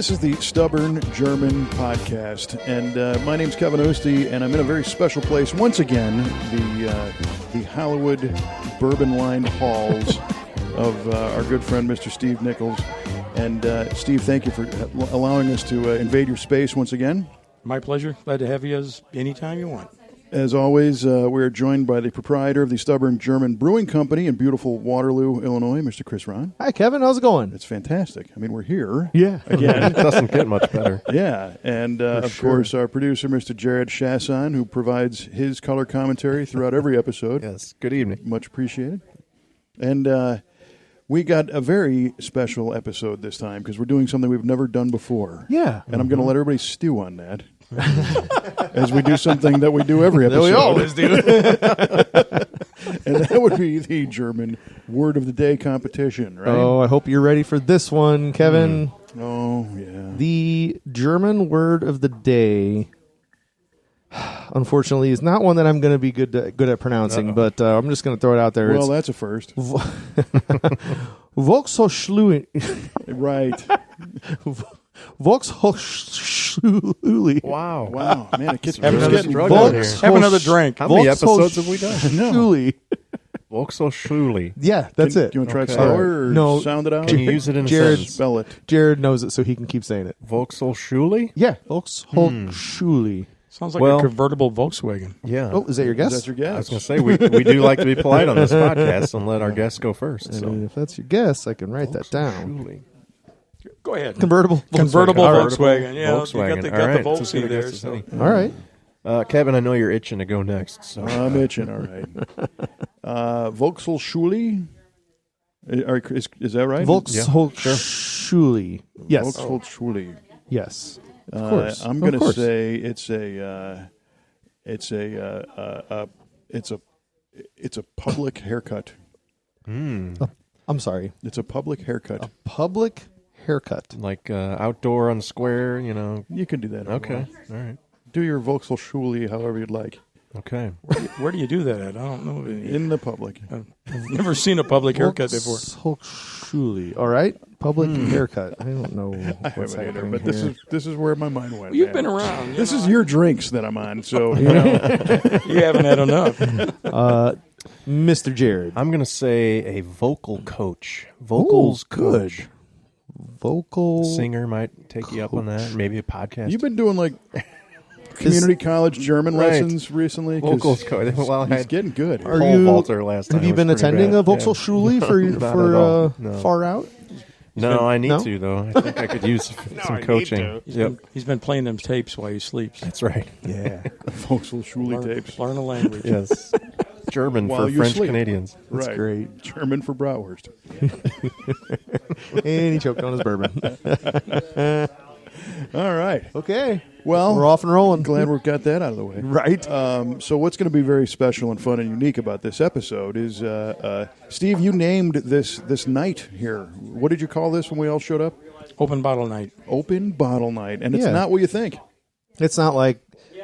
This is the Stubborn German Podcast, and my name's Kevin Ostie, and I'm in a very special place once again, the Hollywood bourbon-lined halls of our good friend Mr. Steve Nichols. And Steve, thank you for allowing us to invade your space once again. My pleasure. Glad to have you anytime you want. As always, we're joined by the proprietor of the Stubborn German Brewing Company in beautiful Waterloo, Illinois, Mr. Chris Ron. Hi, Kevin. How's it going? It's fantastic. I mean, we're here. Yeah. Again. It doesn't get much better. Yeah. And, of course, our producer, Mr. Jared Chasson, who provides his color commentary throughout every episode. Yes. Good evening. Much appreciated. And we got a very special episode this time because we're doing something we've never done before. Yeah. And I'm going to let everybody stew on that. As we do something that we do every episode. We always do. And that would be the German Word of the Day competition, right? Oh, I hope you're ready for this one, Kevin. Oh, yeah. The German word of the day, unfortunately, is not one that I'm going to be good at pronouncing, but I'm just going to throw it out there. Well, that's a first. Volkshochschule. Right. Volkshochschule. Wow. Wow. Man, it gets Have another getting struggle here. Have another drink. How many episodes have we done? Volkshochschule. Volkshochschule. Yeah, that's it. Do you want to try it Okay. slower or No. sound it out? Can you use it in a Jared- sentence? Spell it. Jared knows it, so he can keep saying it. Volkshochschule? Yeah, Volkshochschule. Sounds like Well- a convertible Volkswagen. Yeah. Oh, is that your guess? That's your I was guess. going to say, we do like to be polite on this podcast and let our guests go first. I So. mean, if that's your guess, I can write that down. Volkshochschule. Go ahead. Convertible. Convertible Volkswagen. Volkswagen. Yeah, Volkswagen. you got All the right. Volksy Just gonna there. guess the So. city. All right. Kevin, I know you're itching to go next. So. I'm itching, all right. Volkshochschule? Is that right? Volkshochschule. Yes. Volkshochschule. Yes. Of course. I'm Of going to course. say it's a public haircut. I'm sorry. It's a public haircut. Public haircut. Like outdoor on the square, you know. You can do that. if you Okay. want. All right. Do your Volkshochschule however you'd like. Okay. Where do you do that at? I don't know. In the public. I've never seen a public haircut before. Volkshochschule. All right. Public haircut. I don't know I what's haven't either, happening but here. this is where my mind went. You've man. been around. This is your drinks that I'm on, so you know. You haven't had enough. Mr. Jared. I'm going to say a vocal coach. Vocals good. coach. Vocal. Singer might take you up on that. Maybe a podcast. You've been doing like community college German Right. lessons recently. 'Cause vocals coach. Well, I He's had getting good. Are Paul you- Walter last time. Have you It been was pretty attending bad. a Volkshochschule Not for at all. No. far out? No, I need No? to though. I think I could use some coaching. Yep, He's been playing them tapes while he sleeps. that's right. Yeah. Volkshochschule tapes. Learn a language. Yes, German While for you French sleep. Canadians. That's Right. great. German for bratwurst. And he choked on his bourbon. All right. Okay. Well, We're off and rolling. glad we've got that out of the way. Right. So what's going to be very special and fun and unique about this episode is, Steve, you named this night here. What did you call this when we all showed up? Open bottle night. Open bottle night. And it's Yeah. not what you think. It's not like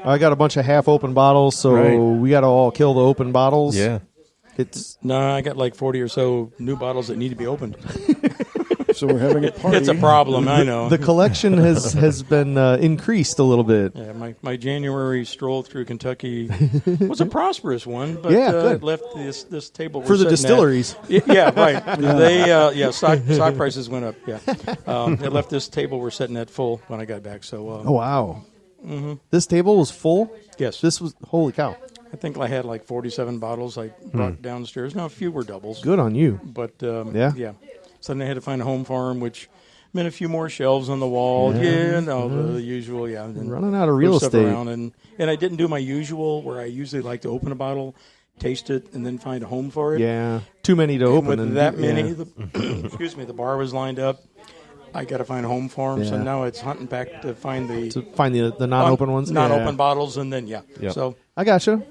I got a bunch of half-open bottles, so Right. we got to all kill the open bottles. Yeah, It's No, I got like 40 or so new bottles that need to be opened. So we're having a party. It's a problem, I know. the collection has been increased a little bit. Yeah, my January stroll through Kentucky was a prosperous one, but Yeah, good. it left this table we're For the sitting at- distilleries. Yeah, right. They stock prices went up. Yeah, it left this table we're sitting at full when I got back. So Oh, wow. This table was full? yes, This was, holy cow. I think I had like 47 bottles I brought downstairs. Now a few were doubles, Good on you. but Yeah. So then I had to find a home farm, which meant a few more shelves on the wall. Yeah, the usual. Yeah, and then Running out of real move stuff estate. around, and I didn't do my usual where I usually like to open a bottle, taste it, and then find a home for it. Yeah. Too many to And open. with and that many, yeah. excuse me, the bar was lined up. I got to find a home for 'em, so Yeah. now it's hunting back to find the To find the non-open ones? non-open Yeah. bottles, and then Yep. So I gotcha.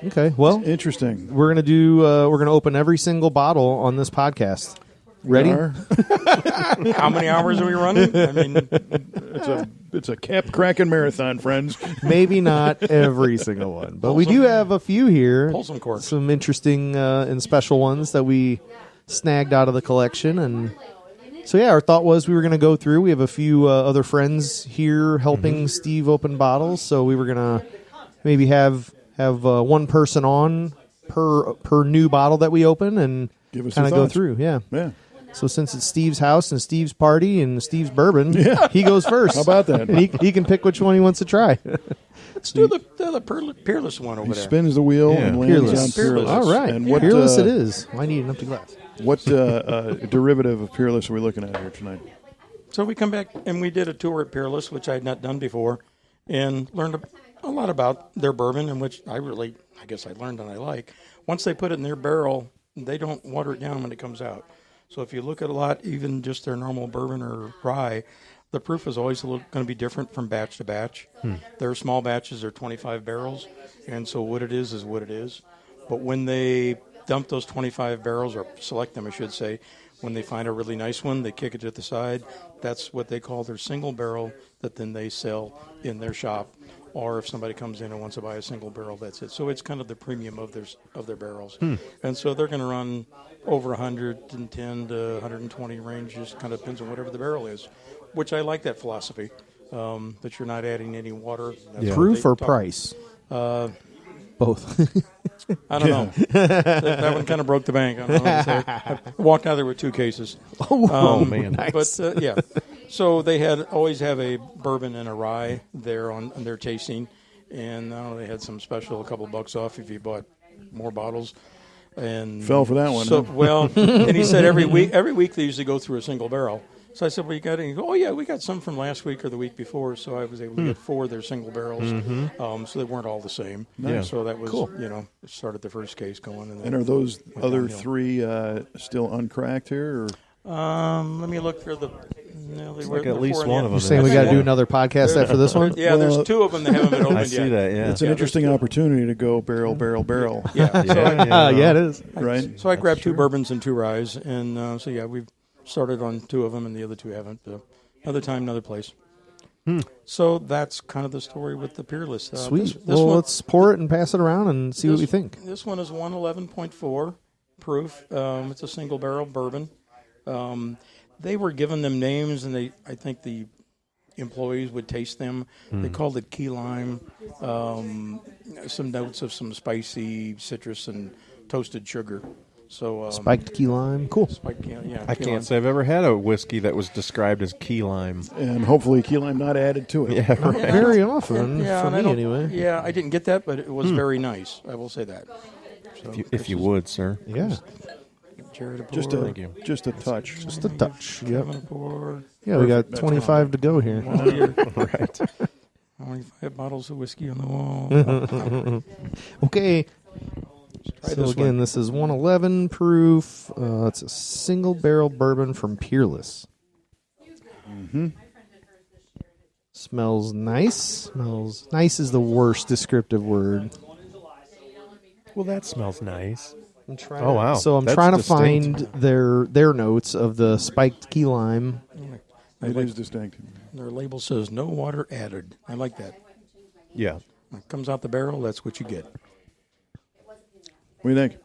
Okay. Well, Interesting. we're gonna do. We're gonna open every single bottle on this podcast. Ready? We are. how many hours are we running? I mean, It's a cap cracking marathon, friends. Maybe not every single one, but we do have a few here. pull some corks. Some interesting and special ones that we snagged out of the collection, and So yeah, our thought was we were going to go through. We have a few other friends here helping Steve open bottles, so we were going to maybe have one person on per new bottle that we open and kind of go through. Yeah. So since it's Steve's house and Steve's party and Steve's bourbon, he goes first. How about that? And he can pick which one he wants to try. Let's do the Peerless one over He there. spins the wheel and lands on Peerless. All right. And what, Peerless it is. I need an empty glass. What derivative of Peerless are we looking at here tonight? So we come back and we did a tour at Peerless, which I had not done before, and learned a lot about their bourbon, and which I guess I learned and I like. Once they put it in their barrel, they don't water it down when it comes out. So if you look at a lot, even just their normal bourbon or rye, the proof is always going to be different from batch to batch. Their small batches are 25 barrels, and so what it is what it is. But when they dump those 25 barrels, or select them, I should say, when they find a really nice one, they kick it to the side. That's what they call their single barrel that then they sell in their shop. Or if somebody comes in and wants to buy a single barrel, that's it. So it's kind of the premium of their barrels. And so they're going to run over 110 to 120 range, just kind of depends on whatever the barrel is, which I like that philosophy, that you're not adding any water. Proof or price? Both. I don't know. That one kind of broke the bank. I don't know what to say. I walked out there with 2 cases. Oh, man. Nice. But, yeah. So they always have a bourbon and a rye there on their tasting. And they had some special, a couple bucks off if you bought more bottles. And Fell for that one. So, huh? well, and he said every week they usually go through a single barrel. So I said, well, you got any? Oh, yeah, we got some from last week or the week before. So I was able to get 4 of their single barrels. So they weren't all the same. Nice. So that was, Cool. Started the first case going. And are those other downhill. 3 still uncracked here? Or? Let me look through the. No, they were like at least 4 in the one end. of them. You're saying we got to do another podcast after this one? Yeah, Well, there's 2 of them that haven't been opened I yet. see that, yeah. It's an interesting opportunity to go barrel. Yeah. Yeah, it is. Right? So I grabbed 2 bourbons and 2 ryes, and so yeah, we've started on 2 of them, and the other 2 haven't. Another time, another place. So that's kind of the story with the Peerless. Sweet. This one, let's pour it and pass it around and see what we think. This one is 111.4 proof. It's a single barrel bourbon. They were giving them names, and I think the employees would taste them. They called it key lime. Some notes of some spicy citrus and toasted sugar. So Spiked key lime. Cool. I can't say I've ever had a whiskey that was described as key lime. And hopefully key lime not added to it. Yeah, Not very often, Yeah, for and I me don't- anyway. Yeah, I didn't get that, but it was very nice. I will say that. So, if you would, sir. Yeah. Jared a pour. Just Thank you. just a touch. Just a touch. Yep. Kevin a pour. Yeah, we got Perfect. 25 to go here. While you're Right. 25 bottles of whiskey on the wall. Okay. Try So this again, one. this is 111 proof. It's a single barrel bourbon from Peerless. Smells nice. Nice is the worst descriptive word. Well, that smells nice. I'm trying Oh, wow. So I'm That's trying to distinct. find their notes of the spiked key lime. It is distinct. Their label says no water added. I like that. Yeah. When it comes out the barrel, that's what you get. What do you think?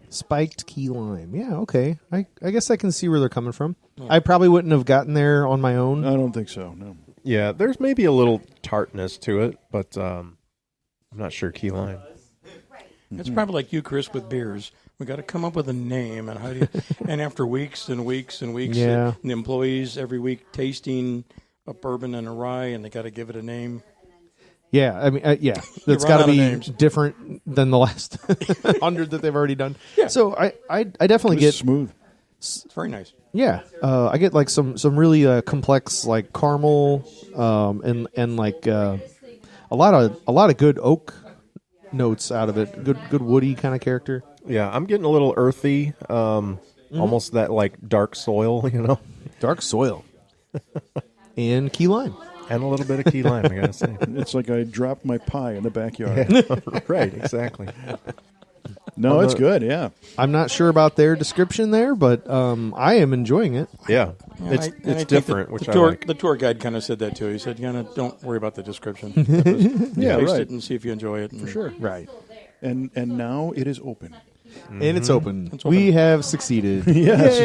Spiked key lime. Yeah, okay. I guess I can see where they're coming from. I probably wouldn't have gotten there on my own. I don't think so. No. Yeah, there's maybe a little tartness to it, but I'm not sure key lime. It's probably like you, Chris, with beers. We got to come up with a name, and how do you? And after weeks and weeks and weeks, Yeah. and the employees every week tasting a bourbon and a rye, and they got to give it a name. Yeah, I mean, yeah, that's run got to out of be names. different than the last 100 that they've already done. Yeah. So I definitely This is get smooth. It's very nice. yeah. I get like some really complex like caramel and like a lot of good oak notes out of it. Good woody kind of character. Yeah, I'm getting a little earthy, almost that like dark soil, Dark soil and key lime. and a little bit of key lime, I gotta say. It's like I dropped my pie in the backyard. Right, exactly. No, it's good. Yeah. I'm not sure about their description there, but I am enjoying it. Yeah, And it's I think different, which I tour, like. The tour guide kind of said that too. He said, don't worry about the description. Taste right. it and see if you enjoy it. For Sure. Right. And now it is open. And it's open. It's open. We have succeeded. Yes.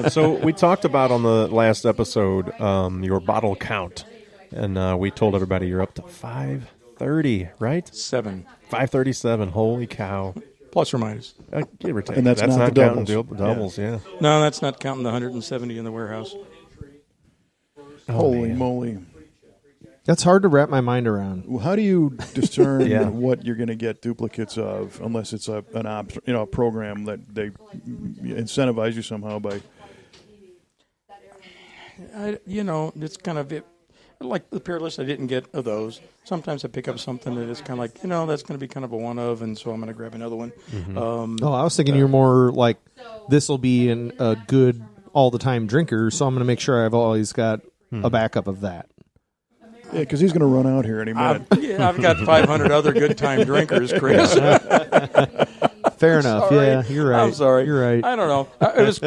Yay! So we talked about on the last episode your bottle count, and we told everybody you're up to 530, right? 537. Holy cow! Plus or minus. Give or take. And that's not not the counting doubles. doubles. Yeah. No, that's not counting the 170 in the warehouse. Holy man. moly. That's hard to wrap my mind around. Well, how do you discern Yeah. what you're going to get duplicates of, unless it's a program that they incentivize you somehow by? It's kind of like the Peerless. I didn't get of those. Sometimes I pick up something that is kind of like, that's going to be kind of a one of, and so I'm going to grab another one. I was thinking you're more like, this will be a good all the time drinker, so I'm going to make sure I've always got a backup of that. Yeah, because he's going to run out here any minute. I've got 500 other good time drinkers, Chris. Fair enough. Sorry. Yeah, you're right. I'm sorry. You're right. I don't know. It was,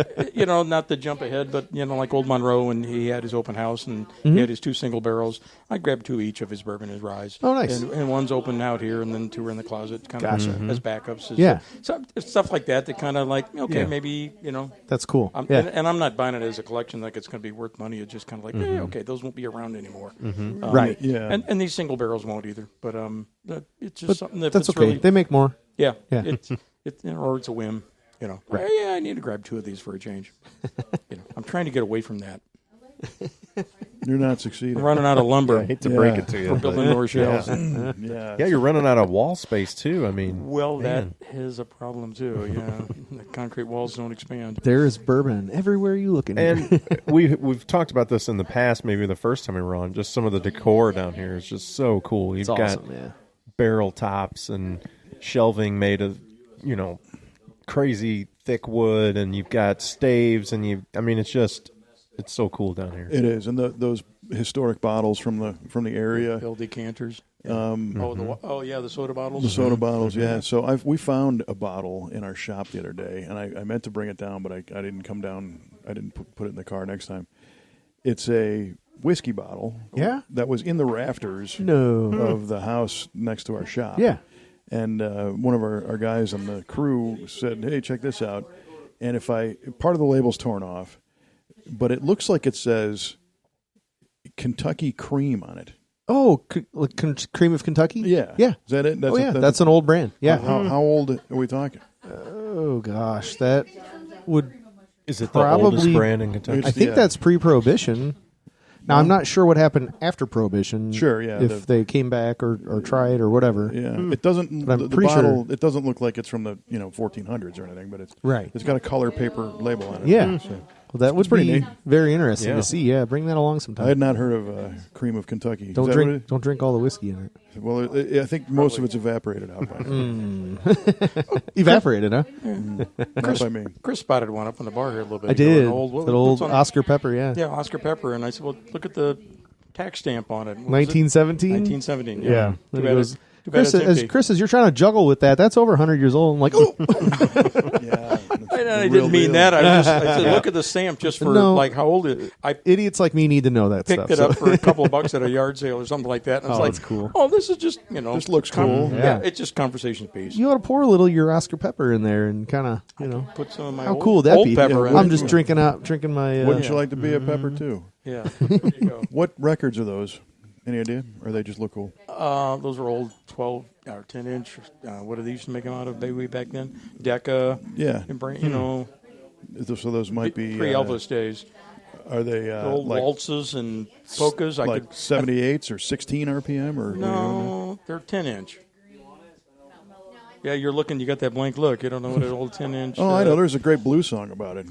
not to jump ahead, but, like Old Monroe, and he had his open house, and he had his 2 single barrels. I grabbed 2 each of his bourbon, his rye. Oh, nice. And one's open out here, and then 2 are in the closet, kind of as backups. Yeah. So stuff like that kind of like, maybe, That's cool. and I'm not buying it as a collection like it's going to be worth money. It's just kind of like, okay, those won't be around anymore. Right. Yeah. And these single barrels won't either. But it's just something that That's it's okay. really, They make more. yeah. Yeah. Or it's a whim. Right. Yeah, I need to grab 2 of these for a change. I'm trying to get away from that. You're not succeeding. I'm running out of lumber I hate to break it to you. for building but- more shelves. Yeah. Yeah, you're running out of wall space too. I mean, Well, man. that is a problem too. Yeah, the concrete walls don't expand. There is bourbon everywhere you look in here. And we've talked about this in the past. Maybe the first time we were on, just some of the decor down here is just so cool. You've it's got awesome, yeah. barrel tops and shelving made of crazy thick wood, and you've got staves, and it's so cool down here. It is, and those historic bottles from the area. Bill decanters. The soda bottles. The soda bottles, yeah. So we found a bottle in our shop the other day, and I meant to bring it down, but I didn't come down. I didn't put it in the car next time. It's a whiskey bottle. Yeah? That was in the rafters No. of the house next to our shop. Yeah. And one of our guys on the crew said, "Hey, check this out." And part of the label's torn off, but it looks like it says Kentucky Cream on it. Oh, Cream of Kentucky? Yeah. Yeah. Is that it? That's an old brand. Yeah. How old are we talking? Oh, gosh. That would... Is it the Probably- oldest brand in Kentucky? I think Yeah. that's pre-Prohibition. Now, I'm not sure what happened after Prohibition. Sure, yeah, If they came back or tried or whatever. Yeah, it doesn't. But I'm The pretty bottle. sure- It doesn't look like it's from the 1400s or anything, but it's Right. It's got a color paper label on it. Yeah. So, Well, that would pretty be neat. very interesting Yeah. to see. Yeah, bring that along I sometime. had not heard of Cream of Kentucky. Is Don't that drink. what Don't drink all the whiskey in it. Well, I think most of it's evaporated out by now. Evaporated, huh? Not by me. Chris spotted one up on the bar here a little bit I ago. did. An old, That old what's on- Oscar Pepper. Yeah. Yeah, Oscar Pepper. And I said, well, look at the tax stamp on it. What was it? 1917. 1917. Yeah. Yeah. Then Too he bad goes, too bad it's empty. Chris, as you're trying to juggle with that, that's over 100 years old. I'm like, oh, Yeah, I didn't mean that. I said, look at the stamp just for No. like how old it is. I idiots like me need to know that picked stuff. it up so- for a couple of bucks at a yard sale or something like that. And I was Oh, like, that's cool. oh, this is just, This looks cool. Yeah, it's just conversation piece. You ought to pour a little of your Oscar Pepper in there and kind of, Put some of my how old, cool would that old be? pepper in I'm it. just drinking my. Wouldn't you like to be a pepper too? Yeah, there you go. What records are those? Any idea? Or they just look cool? Those were old 12 or 10 inch. What did they used to make them out of way back then? Decca. Yeah. And So those might be pre-Elvis days. Are they Old like waltzes and polkas. like 78s or 16 RPM or No, they're 10 inch. Yeah, you're looking. You got that blank look. You don't know what an old 10 inch. Oh, I know. There's a great blues song about it.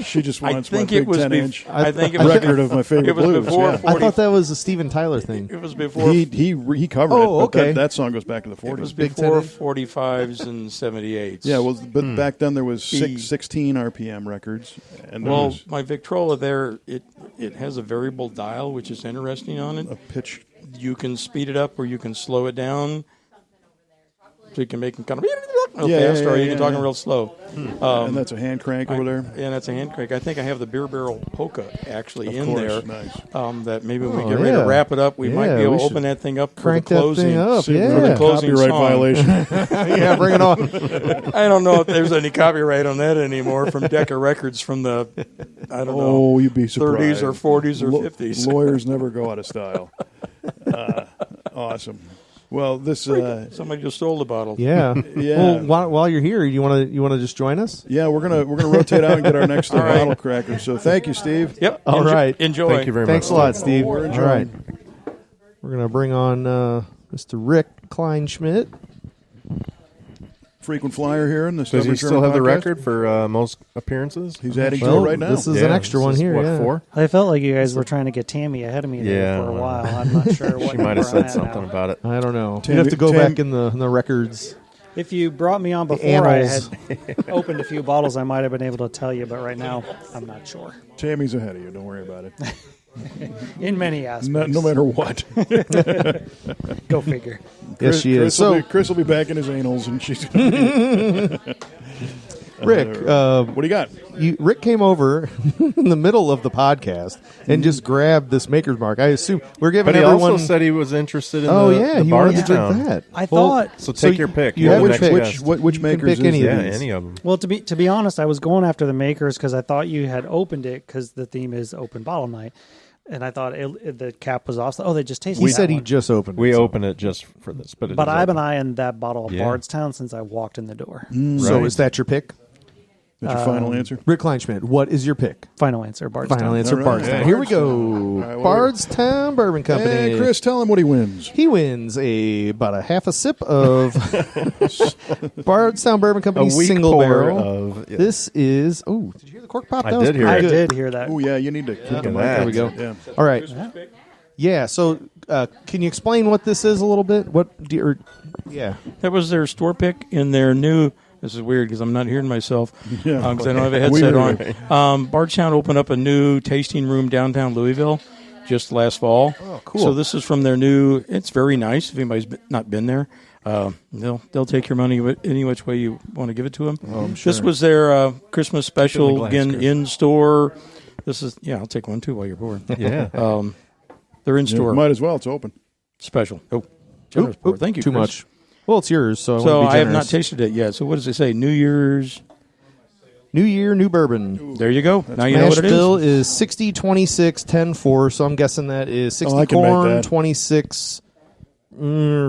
She just I wants my think it big was. 10-inch I think it was. record of my favorite It was blues. before yeah. 40. I thought that was a Steven Tyler thing. It was before. He covered Oh, it, but okay. that song goes back to the 40s. It was Big before 10-inch? 45s and 78s. Yeah, well, but back then there was The- 16 RPM records, and there Well, was my Victrola there, it has a variable dial, which is interesting on it. a pitch. You can speed it up or you can slow it down. So you can make them kind of real fast, or you can talk them real slow. And that's a hand crank over there? And that's a hand crank. I think I have the beer barrel polka actually in there. Nice. That maybe when we get ready to wrap it up, we might be able to open that thing up crank for the closing. That thing up. For the closing copyright violation. Yeah, bring it on. I don't know if there's any copyright on that anymore from Decca Records from the, I don't know, you'd be surprised. 30s or 40s or 50s. Lawyers never go out of style. Awesome. Well, this somebody just stole the bottle. Yeah. Yeah. Well, while you're here, you want to just join us? Yeah, we're gonna rotate out and get our next bottle cracker. So thank you, Steve. Yep. All right. Enjoy. Thank you very much. Thanks a lot, Steve. We're All enjoying. right. We're gonna bring on Mr. Rick Kleinschmidt. Frequent flyer here in the Does he still have the record for most appearances? He's adding to Well, it right now. this is an extra one here. What, yeah. 4? I felt like you guys were trying to get Tammy ahead of me there for a while. I'm not sure what She might have number said I'm something at now. about it. I don't know. You'd have to go back in the records. If you brought me on before I had annals. opened a few bottles, I might have been able to tell you, but right now, I'm not sure. Tammy's ahead of you. Don't worry about it. In many aspects. No matter what. Go figure. Yes, she is. So, Chris will be back in his anals, and she's. Rick, what do you got? Rick came over in the middle of the podcast and just grabbed this Maker's Mark. I assume we're giving But he everyone. also said he was interested in he the wanted to drink Bardstown. that. I thought. So take your pick. You You're have the a next pick. guest. Which You can makers pick is any it? of Yeah, these. any of them. Well, to be honest, I was going after the makers because I thought you had opened it because the theme is open bottle night, and I thought the cap was off. So, they just tasted. He that said he one. just opened it. We so- open it just for this, but But is I've been open. eyeing that bottle of Yeah. Bardstown since I walked in the door. So is that your pick? That's your final answer? Rick Kleinschmidt, what is your pick? Final answer, Bardstown. Final answer, All right. Bardstown. Yeah. Here we go. right, well, Bardstown Bourbon Company. Hey, Chris, tell him what he wins. He wins about a half a sip of Bardstown Bourbon Company A weak single pour barrel. of- yeah. This is. Oh, did you hear the cork pop? I That was did hear pretty it. I good. did hear that. Oh, yeah, you need to keep the at mic. that. There we go. Yeah. All right. Yeah. So, can you explain what this is a little bit? Yeah. That was their store pick in their new. This is weird because I'm not hearing myself Yeah. because I don't have a headset Weird. on. Bardstown opened up a new tasting room downtown Louisville just last fall. Oh, cool. So this is from their new. It's very nice. If anybody's not been there, they'll take your money any which way you want to give it to them. Oh, I'm sure. This was their Christmas special glass, again Chris. in store. This is I'll take one too while you're bored. Yeah. They're in Yeah, store might as well. It's open. special. Oh, generous pour. Thank you. Too Chris. much. Well, it's yours, so, So I I have not generous. tasted it yet. So what does it say? New Year's. New year, new bourbon. There you go. Now you know Mash what it bill is. is 60, 26, 10, 4. So I'm guessing that is 60 I can make corn, that. 26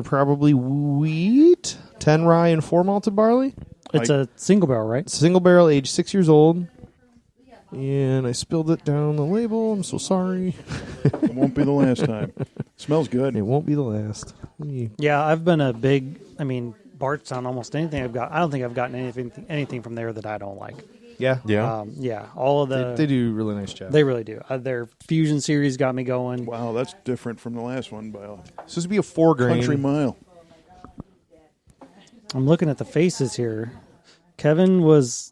probably wheat, 10 rye, and 4 malted barley. It's a single barrel, right? Single barrel, aged 6 years old. And I spilled it down the label. I'm so sorry. It won't be the last time. Smells good. It won't be the last. Let me- Yeah, I've been a big. Bardstown. Almost anything I've got. I don't think I've gotten anything from there that I don't like. Yeah. Yeah. All of the They do a really nice job. They really do. Their fusion series got me going. Wow, that's different from the last one by a It's supposed to be a 4 grain. country mile. I'm looking at the faces here. Kevin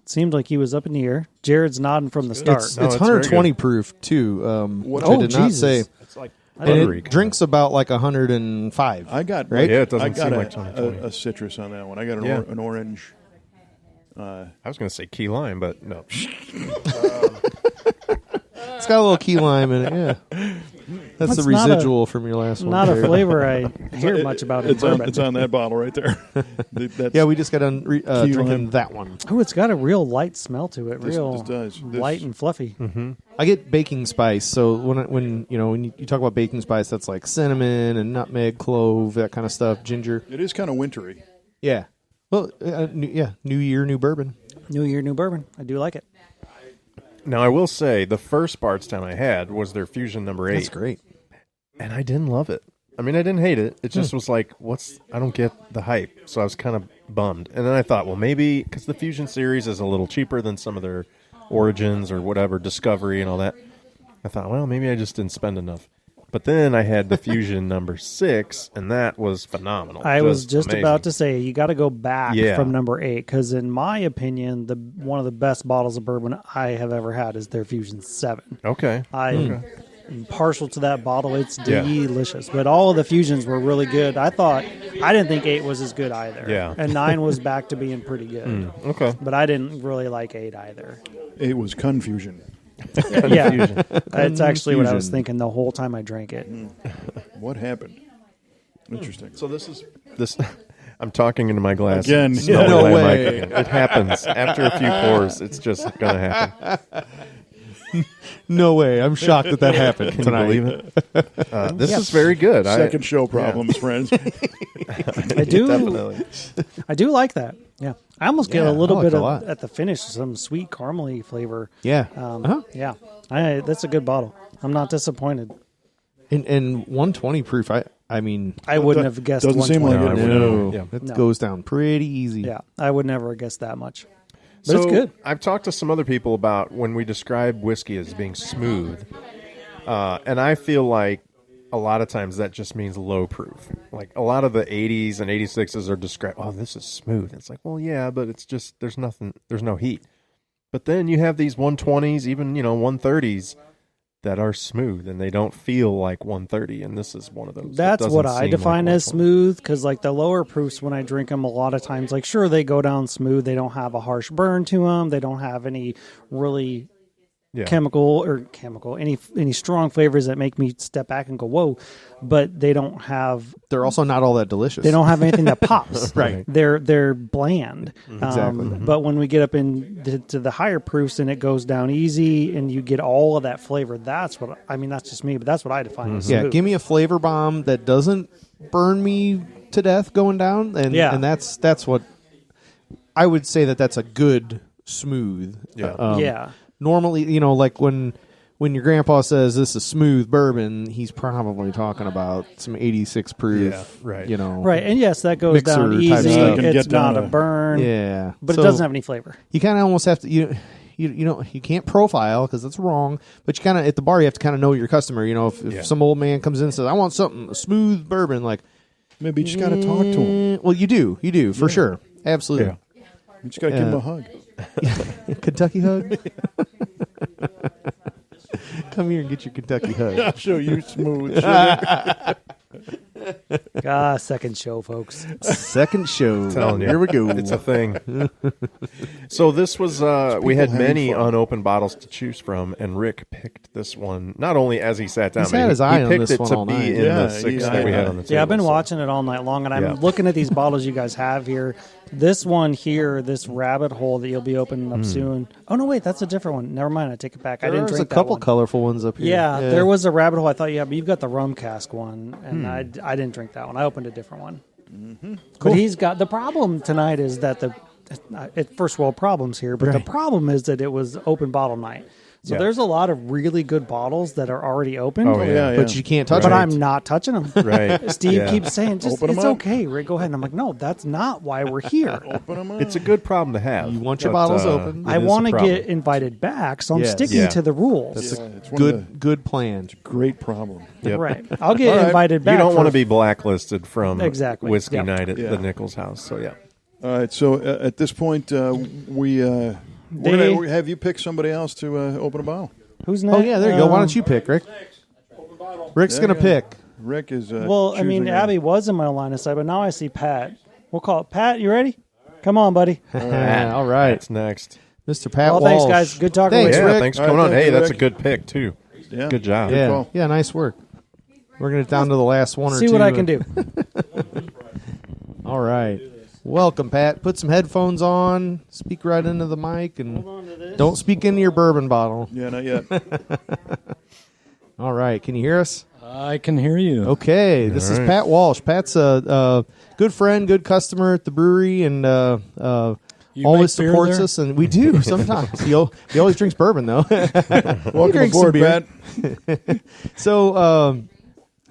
seemed like he was up in the air. Jared's nodding from the start. It's, No, it's it's very 120 proof too. Which I Oh, did not Jesus. say. It's like And buttery. it drinks about like 105. I got Right? Yeah, it doesn't I got seem a, like 2020. a citrus on that one. I got Yeah. an orange. I was going to say key lime, but no. It's got a little key lime in it. Yeah, that's the That's not residual from your last one. Not a Jared. flavor I hear much about in It's on, bourbon. it's on that bottle right there. That's, Yeah, we just got done Key drinking lime. that one. Oh, it's got a real light smell to it. This- Real this does. This- light and fluffy. I get baking spice. So when you talk about baking spice, that's like cinnamon and nutmeg, clove, that kind of stuff, ginger. It is kind of wintry. Yeah. Well, new year, new bourbon. New year, new bourbon. I do like it. Now, I will say, the first Bardstown I had was their Fusion number 8. That's great. And I didn't love it. I mean, I didn't hate it. It just was like, I don't get the hype. So I was kind of bummed. And then I thought, well, maybe, because the Fusion series is a little cheaper than some of their Origins or whatever, Discovery and all that. I thought, well, maybe I just didn't spend enough. But then I had the Fusion number 6, and that was phenomenal. I was just amazing. about to say you got to go back Yeah. from number 8 because, in my opinion, one of the best bottles of bourbon I have ever had is their Fusion 7. Okay. I partial to that bottle. It's delicious. But all of the fusions were really good. I didn't think 8 was as good either. Yeah. And 9 was back to being pretty good. Okay. But I didn't really like 8 either. It was confusion. Yeah. That's actually what I was thinking the whole time I drank it. What happened? Interesting. So this. I'm talking into my glass. Again. Smelling No my way. mic again. It happens. After a few pours, it's just going to happen. No way. I'm shocked that happened Can tonight. you believe it? This is very good. Second show problems, friends. I do. Definitely. I do like that. Yeah. I almost get Yeah, a little I like bit it a lot. at the finish, some sweet caramely flavor. Yeah. Yeah. That's a good bottle. I'm not disappointed. And 120 proof, I mean, I wouldn't have guessed doesn't seem 120. like it. no. Yeah. It No. goes down pretty easy. Yeah, I would never have guessed that much. But So it's good. I've talked to some other people about when we describe whiskey as being smooth, and I feel like a lot of times that just means low proof. Like a lot of the 80s and 86s are described, oh, this is smooth. It's like, well, yeah, but it's just, there's no heat. But then you have these 120s, even, 130s that are smooth and they don't feel like 130. And this is one of those. That's what I define like as smooth, because like the lower proofs, when I drink them, a lot of times, like sure they go down smooth. They don't have a harsh burn to them. They don't have any really any strong flavors that make me step back and go whoa. But they don't have. They're also not all that delicious. They don't have anything that pops. Right. They're bland. Exactly. But when we get up into the higher proofs and it goes down easy and you get all of that flavor, that's what I mean. That's just me, but that's what I define as Yeah, smooth. give me a flavor bomb that doesn't burn me to death going down, and that's what I would say that's a good smooth. Yeah. Normally, like when your grandpa says this is smooth bourbon, he's probably talking about some 86 proof. Yeah, right. Right, and yes, that goes Mixer down type easy. stuff. Can It's get down not a to- burn. Yeah, But So it doesn't have any flavor. You kind of almost have to you can't profile because that's wrong. But you kind of at the bar you have to kind of know your customer. If some old man comes in and says I want something a smooth bourbon, like Maybe you just got to talk to him. well, you do for sure, absolutely. You just got to give him a hug. Kentucky hug. Come here and get your Kentucky hug. I'll show you smooth. Second show, folks. Second show. Telling you. Here we go. It's a thing. So this was, we had having many fun. unopened bottles to choose from, and Rick picked this one, not only as he sat down, He's but had his eye he on picked this it one to all be night. in Yeah, the six yeah, that we yeah. had on the table. Yeah, I've been so- watching it all night long, and I'm Yeah. looking at these bottles you guys have here. This one here, this rabbit hole that you'll be opening up soon. Oh no, wait, that's a different one. Never mind, I take it back. I didn't There's drink a couple that one. colorful ones up here. Yeah, there was a rabbit hole I thought you had, but you've got the rum cask one, and I didn't drink that one. I opened a different one. But he's got the problem tonight is that it's first world problems here, but the problem is that it was open bottle night. So Yeah. there's a lot of really good bottles that are already opened. Oh, yeah. But you can't touch But them. I'm not touching them. Right. Steve Yeah. keeps saying, just Open 'em it's up. okay, Rick, go ahead. And I'm like, no, that's not why we're here. Open them up. It's a good problem to have. You want your but, bottles open. I it is a want to problem. get invited back, so I'm Yes. sticking Yeah. to the rules. It's one of the Good plan. great problem. Yep. Right. I'll get All right. invited back. You don't for- want to be blacklisted from Exactly. whiskey Yep. night at Yeah. the Nichols house. So yeah. All right, so at this point, we're They- going to have you pick somebody else to open a bottle. Who's next? Oh yeah, there you go. Why don't you pick, Rick? Rick's Yeah, gonna yeah. pick. Rick is. Well, I mean, choosing Abby was in my line of sight, but now I see Pat. We'll call it Pat. You ready? Come on, buddy. All right, That's next. Mr. Pat Well, Walsh. thanks, guys. Good talking Thanks, with Yeah, you. Rick. thanks for All right, coming on. thank Hey, you, that's a Rick. good pick too. Yeah. Good job. Yeah, call. yeah, nice work. We're gonna get down to the last one or See two. what I can do. All right. Welcome, Pat. Put some headphones on. Speak right into the mic, and don't speak into your bourbon bottle. Yeah, not yet. All right. Can you hear us? I can hear you. Okay. This is right. Pat Walsh. Pat's a good friend, good customer at the brewery, and You always make beer supports there? us. And we do sometimes. He always drinks bourbon, though. Welcome Drink some aboard, beer. Pat. So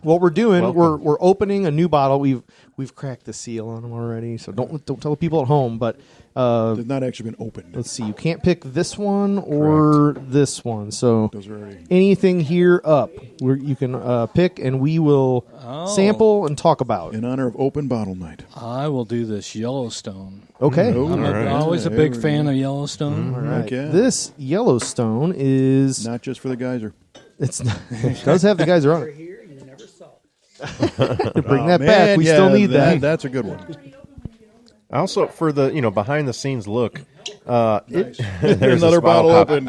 what we're doing, Welcome. we're opening a new bottle. We've cracked the seal on them already, so don't tell the people at home. But They've not actually been opened. let's see, you can't pick this one or this one. So Those are already. anything here up, where you can pick, and we will sample and talk about. In honor of Open Bottle Night. I will do this Yellowstone. Okay, Oh, I'm all right. always a There big we fan go. of Yellowstone. all right. Heck yeah. This Yellowstone is Not just for the geyser. It's not, it does have the guys are on it. Here, you never saw. Bring that Man, back. We yeah, still need that. That's a good one. Also, for the behind the scenes look, there's Another a smile bottle pop. open.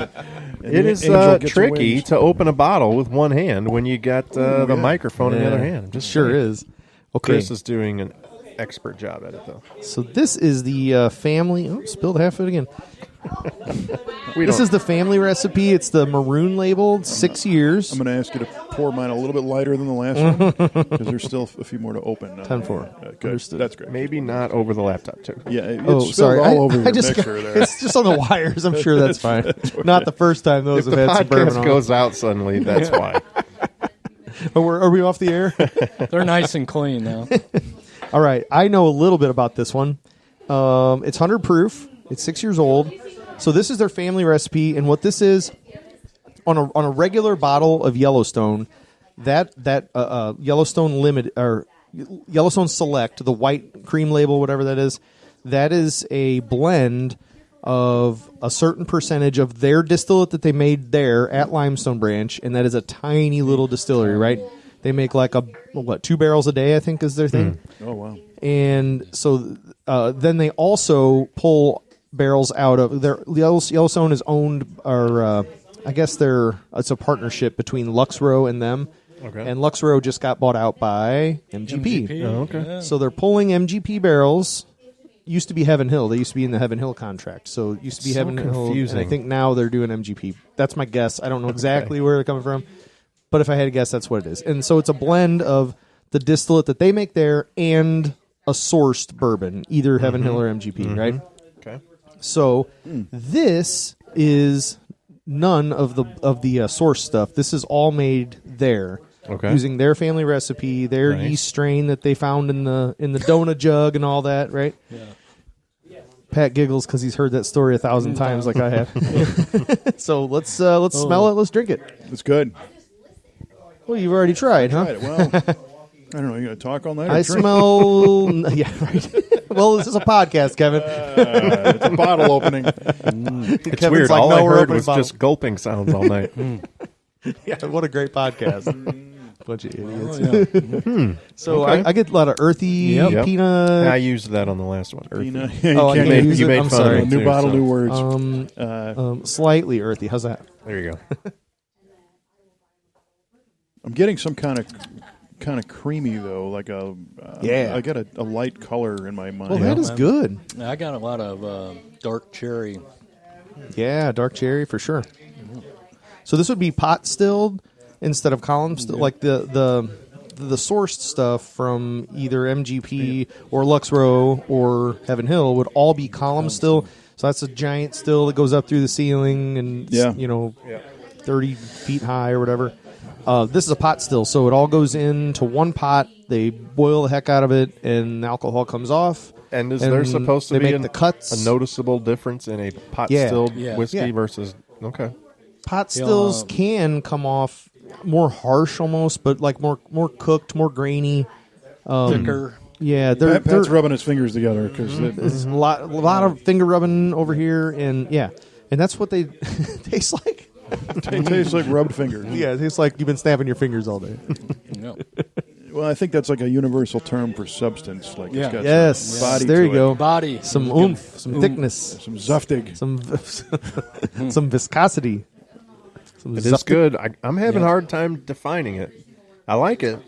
It is Angel gets tricky wings. to open a bottle with one hand when you got the microphone in the other hand. Just Sure saying. is. Okay, Chris is doing an expert job at it, though. so this is the family. Oh, spilled half of it again. This don't- is the family recipe. It's the maroon labeled, 6 years. I'm going to ask you to pour mine a little bit lighter than the last one because there's still a few more to open. 10-4. Good. That's great. Maybe not over the laptop, too. Yeah, it's Oh, spilled sorry. all over I your just mixer there. It's just on the wires. I'm sure that's fine. Not the first time those If have the had some bourbon podcast on. goes out suddenly, that's why. Are we off the air? They're nice and clean now. All right. I know a little bit about this one. It's 100 proof. It's 6 years old. So this is their family recipe, and what this is on a regular bottle of Yellowstone, that Yellowstone Limit or Yellowstone Select, the white cream label, whatever that is a blend of a certain percentage of their distillate that they made there at Limestone Branch, and that is a tiny little distillery, right? They make like 2 barrels a day, I think, is their thing. Oh, wow. And so then they also pull barrels out of their Yellowstone is owned, or I guess it's a partnership between Luxrow and them. Okay. And Luxrow just got bought out by MGP. Oh, okay. Yeah. So they're pulling MGP barrels. Used to be Heaven Hill. They used to be in the Heaven Hill contract. So it used to be So Heaven Hill. confusing. And I think now they're doing MGP. That's my guess. I don't know exactly where they're coming from. But if I had to guess, that's what it is. And so it's a blend of the distillate that they make there and a sourced bourbon, either Heaven Hill or MGP, right? Okay. So this is none of the source stuff. This is all made there, Okay. using their family recipe, their Nice. yeast strain that they found in the donut jug and all that, right? Yeah. Pat giggles because he's heard that story 1,000 times, like I have. So let's smell it. Let's drink it. It's good. Well, you've already tried, huh? Right. Well, I don't know. You going to talk all night? Or I drink? smell. Yeah, right. Well, this is a podcast, Kevin. It's a bottle opening. It's Kevin's weird. like, All "No, I we're heard opening was bottle." just gulping sounds all night. Yeah, what a great podcast. Bunch of idiots. Oh, yeah. So Okay. I get a lot of earthy Yep. peanut. I used that on the last one. Earthy. You know, Oh, I can't can't make- use you it. made I'm fun of sorry. it. new too, bottle, so- new words. Slightly earthy. How's that? There you go. I'm getting some kind of creamy though, like a Yeah. I got a light color in my mind. Well, that is good. I got a lot of dark cherry. Yeah, dark cherry for sure. So this would be pot stilled instead of column stilled, like the sourced stuff from either MGP or Luxrow or Heaven Hill would all be column still. So that's a giant still that goes up through the ceiling and Yeah. 30 feet high or whatever. This is a pot still, so it all goes into one pot. They boil the heck out of it, and the alcohol comes off. And is there supposed to they be make the cuts? a noticeable difference in a pot Yeah. stilled Yeah. whiskey Yeah. versus okay? Pot stills can come off more harsh almost, but like more cooked, more grainy. Thicker. Yeah, they're Pat's rubbing his fingers together because there's a lot of finger rubbing over here, and and that's what they taste like. it tastes like rubbed fingers. Yeah, it tastes like you've been snapping your fingers all day. Yeah. Well, I think that's like a universal term for substance. Like Yeah. it's got Yes, some body there to you it. go. Body. Some oomph, some thickness, Some zuftig. some viscosity. Some It is zuftig. good. I'm having a hard time defining it. I like it.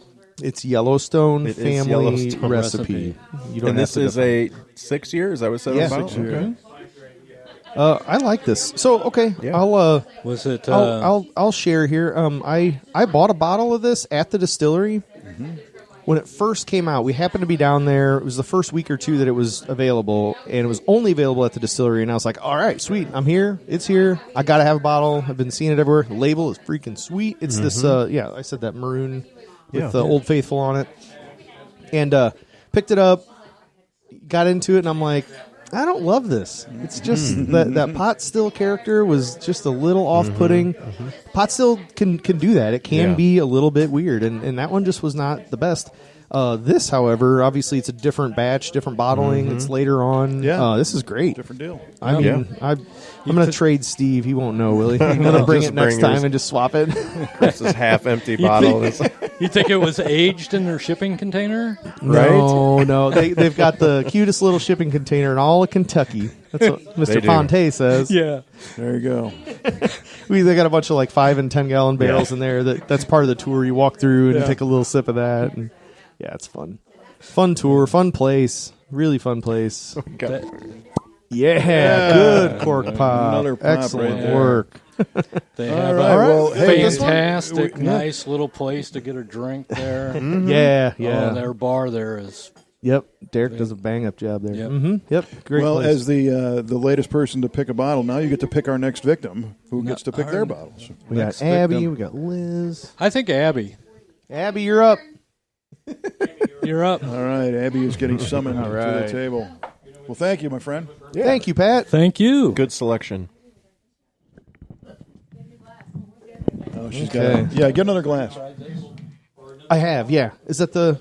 It's Yellowstone It is family Yellowstone recipe. You don't And have this to is define. a 6 years. I would say Yeah. about 6 years. Okay. I like this. So okay, Yeah. Was it? I'll share here. I bought a bottle of this at the distillery when it first came out. We happened to be down there. It was the first week or two that it was available, and it was only available at the distillery. And I was like, "All right, sweet, I'm here. It's here. I gotta have a bottle. I've been seeing it everywhere. The label is freaking sweet. It's this. I said that maroon with the Old Faithful on it, and picked it up, got into it, and I'm like, I don't love this. It's just that pot still character was just a little off-putting. Pot still can do that. It can Yeah. be a little bit weird, and that one just was not the best. This, however, obviously it's a different batch, different bottling. It's later on. Yeah. This is great. Different deal. I mean, I'm going to trade Steve. He won't know, will he? I'm going to bring Just it next bring time yours. and just swap it. This is half-empty bottle. You think it was aged in their shipping container? No. They've got the cutest little shipping container in all of Kentucky. That's what Mr. do. Fonte says. Yeah. There you go. They got a bunch of like 5 and 10 gallon barrels in there. That's part of the tour. You walk through and take a little sip of that. And yeah, it's fun. Fun tour, fun place. Really fun place. Yeah, good cork pop. Another pop Excellent right there. work. They have right, a well, hey, this one- fantastic, nice little place to get a drink there. Yeah. Oh, their bar there is. Yep. Derek does a bang up job there. Yep. Yep. Great Well, place. as the latest person to pick a bottle, now you get to pick our next victim, who gets to pick their bottles. we got next Abby, victim. we got Liz. I think Abby, Abby, you're up. you're up. All right, Abby is getting summoned to right. the table. Well, thank you, my friend. Thank you, Pat. Thank you. Good selection. Oh, she's Okay. got. Yeah, get another glass. I have, yeah. Is that the...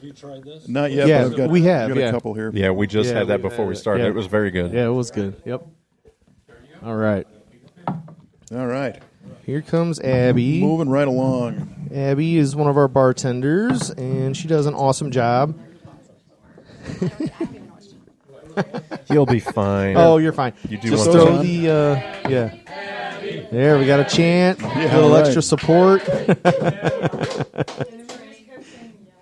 Not yet. Yeah, but I've got, we have, I've got yeah. a couple here. Yeah, we just Yeah, had that we before had we it. started. Yeah. It was very good. Yeah, it was good. Yep. All right. All right, Here comes Abby. moving right along. Abby is one of our bartenders, and she does an awesome job. You'll be fine. Oh, you're fine. You do Just want throw to- the, yeah. There, we got a chant. a little right. extra support.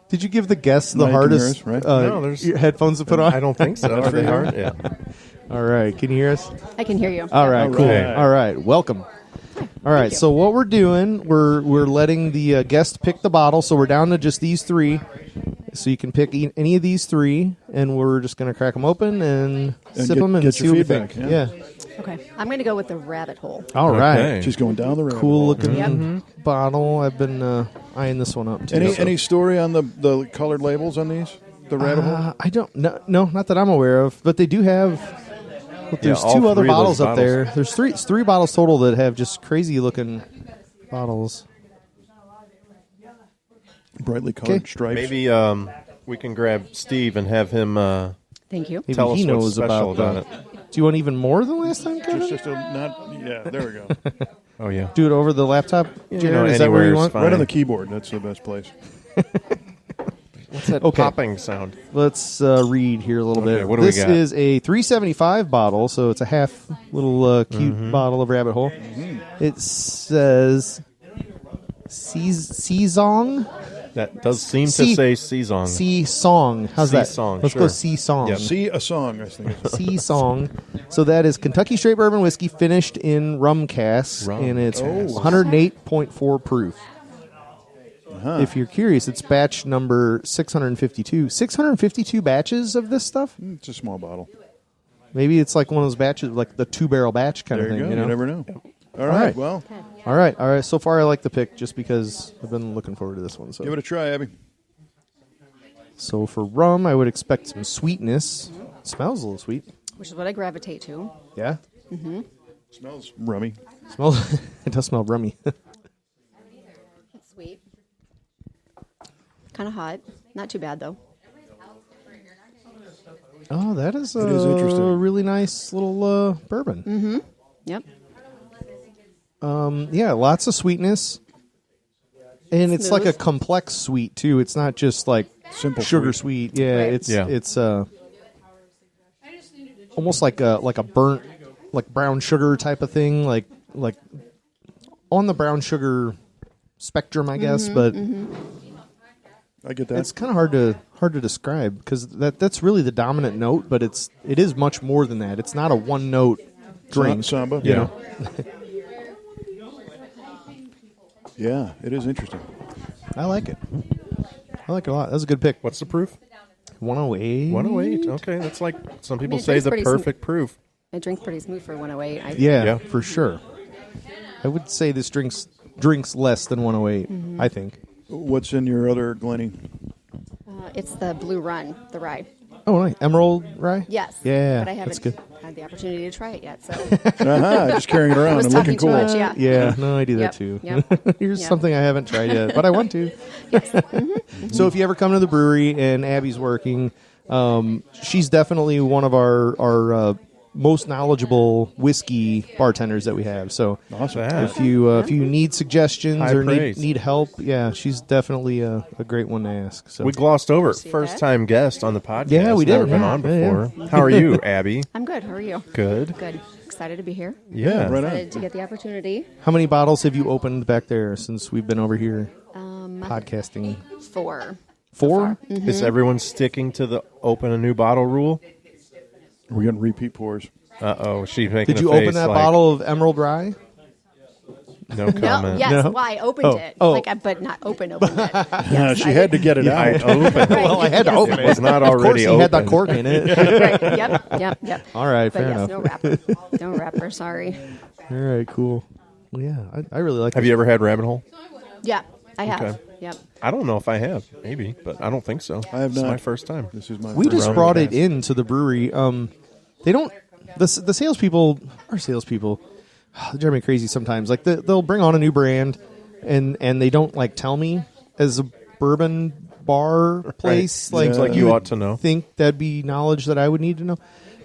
Did you give the guests the Mike and hardest yours, right? No, there's- headphones to put on? I don't think so. Are they hard? Yeah. All right. Can you hear us? I can hear you. All right, All cool. right. All right, welcome. All right, you. so what we're doing, we're letting the guest pick the bottle. So we're down to just these 3. So you can pick any of these 3, and we're just going to crack them open and sip get- them and get see your what we feedback, think. yeah. Okay. I'm going to go with the rabbit hole. All right. Okay. She's going down the road. Cool looking Yep. bottle. I've been eyeing this one up too. Any so. any story on the colored labels on these? The rabbit hole. I don't no, not that I'm aware of, but they do have. Look, there's all 2 other 3 of those bottles up bottles. there. There's three bottles total that have just crazy looking bottles. Brightly colored Okay. stripes. Maybe we can grab Steve and have him Thank you. Maybe tell us he what's knows special about about that. it. Do you want even more than last time, Kevin? Just a not. Yeah, there we go. Oh, yeah. Do it over the laptop, Jared? Is that anywhere where you is want? fine. Right on the keyboard. That's the best place. What's that Okay. popping sound? Let's read here a little Okay, bit. what do we This got? is a 375 bottle, so it's a half little cute bottle of Rabbit Hole. It says Seasong. That does seem to Sea- say Seasong. Sea Song. How's that? Sea-song, Let's go sure. Sea Song. Yep. See a song. I think. It's Sea Song. So that is Kentucky Straight Bourbon Whiskey finished in rum casks, Rum and it's casks. 108.4 proof. If you're curious, it's batch number 652. 652 batches of this stuff? it's a small bottle. Maybe it's like one of those batches, like the 2-barrel batch kind There of you thing. go. You know? never know. All right. right. Well, All right. So far, I like the pick just because I've been looking forward to this one. give it a try, Abby. So for rum, I would expect some sweetness. Smells a little sweet. Which is what I gravitate to. Yeah. Smells rummy. Smells. It does smell rummy. It's sweet. Kind of hot. Not too bad, though. Oh, that is It is interesting. a really nice little bourbon. Yep. Yeah, lots of sweetness. And it's like a Smooth. complex sweet too. It's not just like Simple sugar sweet. Yeah, Right. it's almost like a burnt like brown sugar type of thing, like on the brown sugar spectrum, I guess, but I get that. it's kind of hard to describe because that's really the dominant note, but it is much more than that. It's not a one note drink. Samba. you know. Yeah, it is interesting. I like it. I like it a lot. That's a good pick. What's the proof? 108. 108. Okay, that's like some people it say tastes the pretty perfect proof. It drinks pretty smooth for 108. I think. Yeah, Yeah. for sure. I would say this drinks less than 108. I think. What's in your other Glenny? It's the Blue Run, the rye. Oh, nice. Emerald rye. Yes. Yeah, But I haven't that's good. had the opportunity to try it yet. So Just carrying it I around was and talking looking too cool. much. Yeah. Yeah, no, I do that Yep, too. yep. Here's Yep. something I haven't tried yet, but I want to. So if you ever come to the brewery and Abby's working, she's definitely one of our most knowledgeable whiskey bartenders that we have. So Awesome. if you need suggestions High or praise. need help, yeah, she's definitely a great one to ask. So We glossed over Appreciate first time guest on the podcast. Yeah, we did. Never been Yeah. on Yeah, before. How are you, Abby? I'm good. How are you? Good. Good. Excited to be here. Yeah. Right on. Excited to get the opportunity. how many bottles have you opened back there since we've been over here podcasting? 4. 4? Is everyone sticking to the open a new bottle rule? We're getting repeat pours. Uh-oh, she's making Did you a face open that like, bottle of Emerald Rye? No No, comment. yes. No? Why I opened it, Oh. but not opened it. Yes, She had to get it I out. opened it. Well, I had to open It was not Of course, already he open. had that cork in it. Right. Yep. All right, But fair yes, enough. no wrapper. No wrapper. Sorry. All right, cool. Well, yeah, I really like. Have this. you ever had Rabbit Hole? Yeah, I have. Okay. Yep. I don't know if I have. Maybe, but I don't think so. I have It's not. my first time. This is my We first just time. brought it into the brewery. They don't. The salespeople, our salespeople, they drive me crazy sometimes. Like they'll bring on a new brand, and they don't like tell me as a bourbon bar place. Right. Seems like you ought to know. Think that'd be knowledge that I would need to know,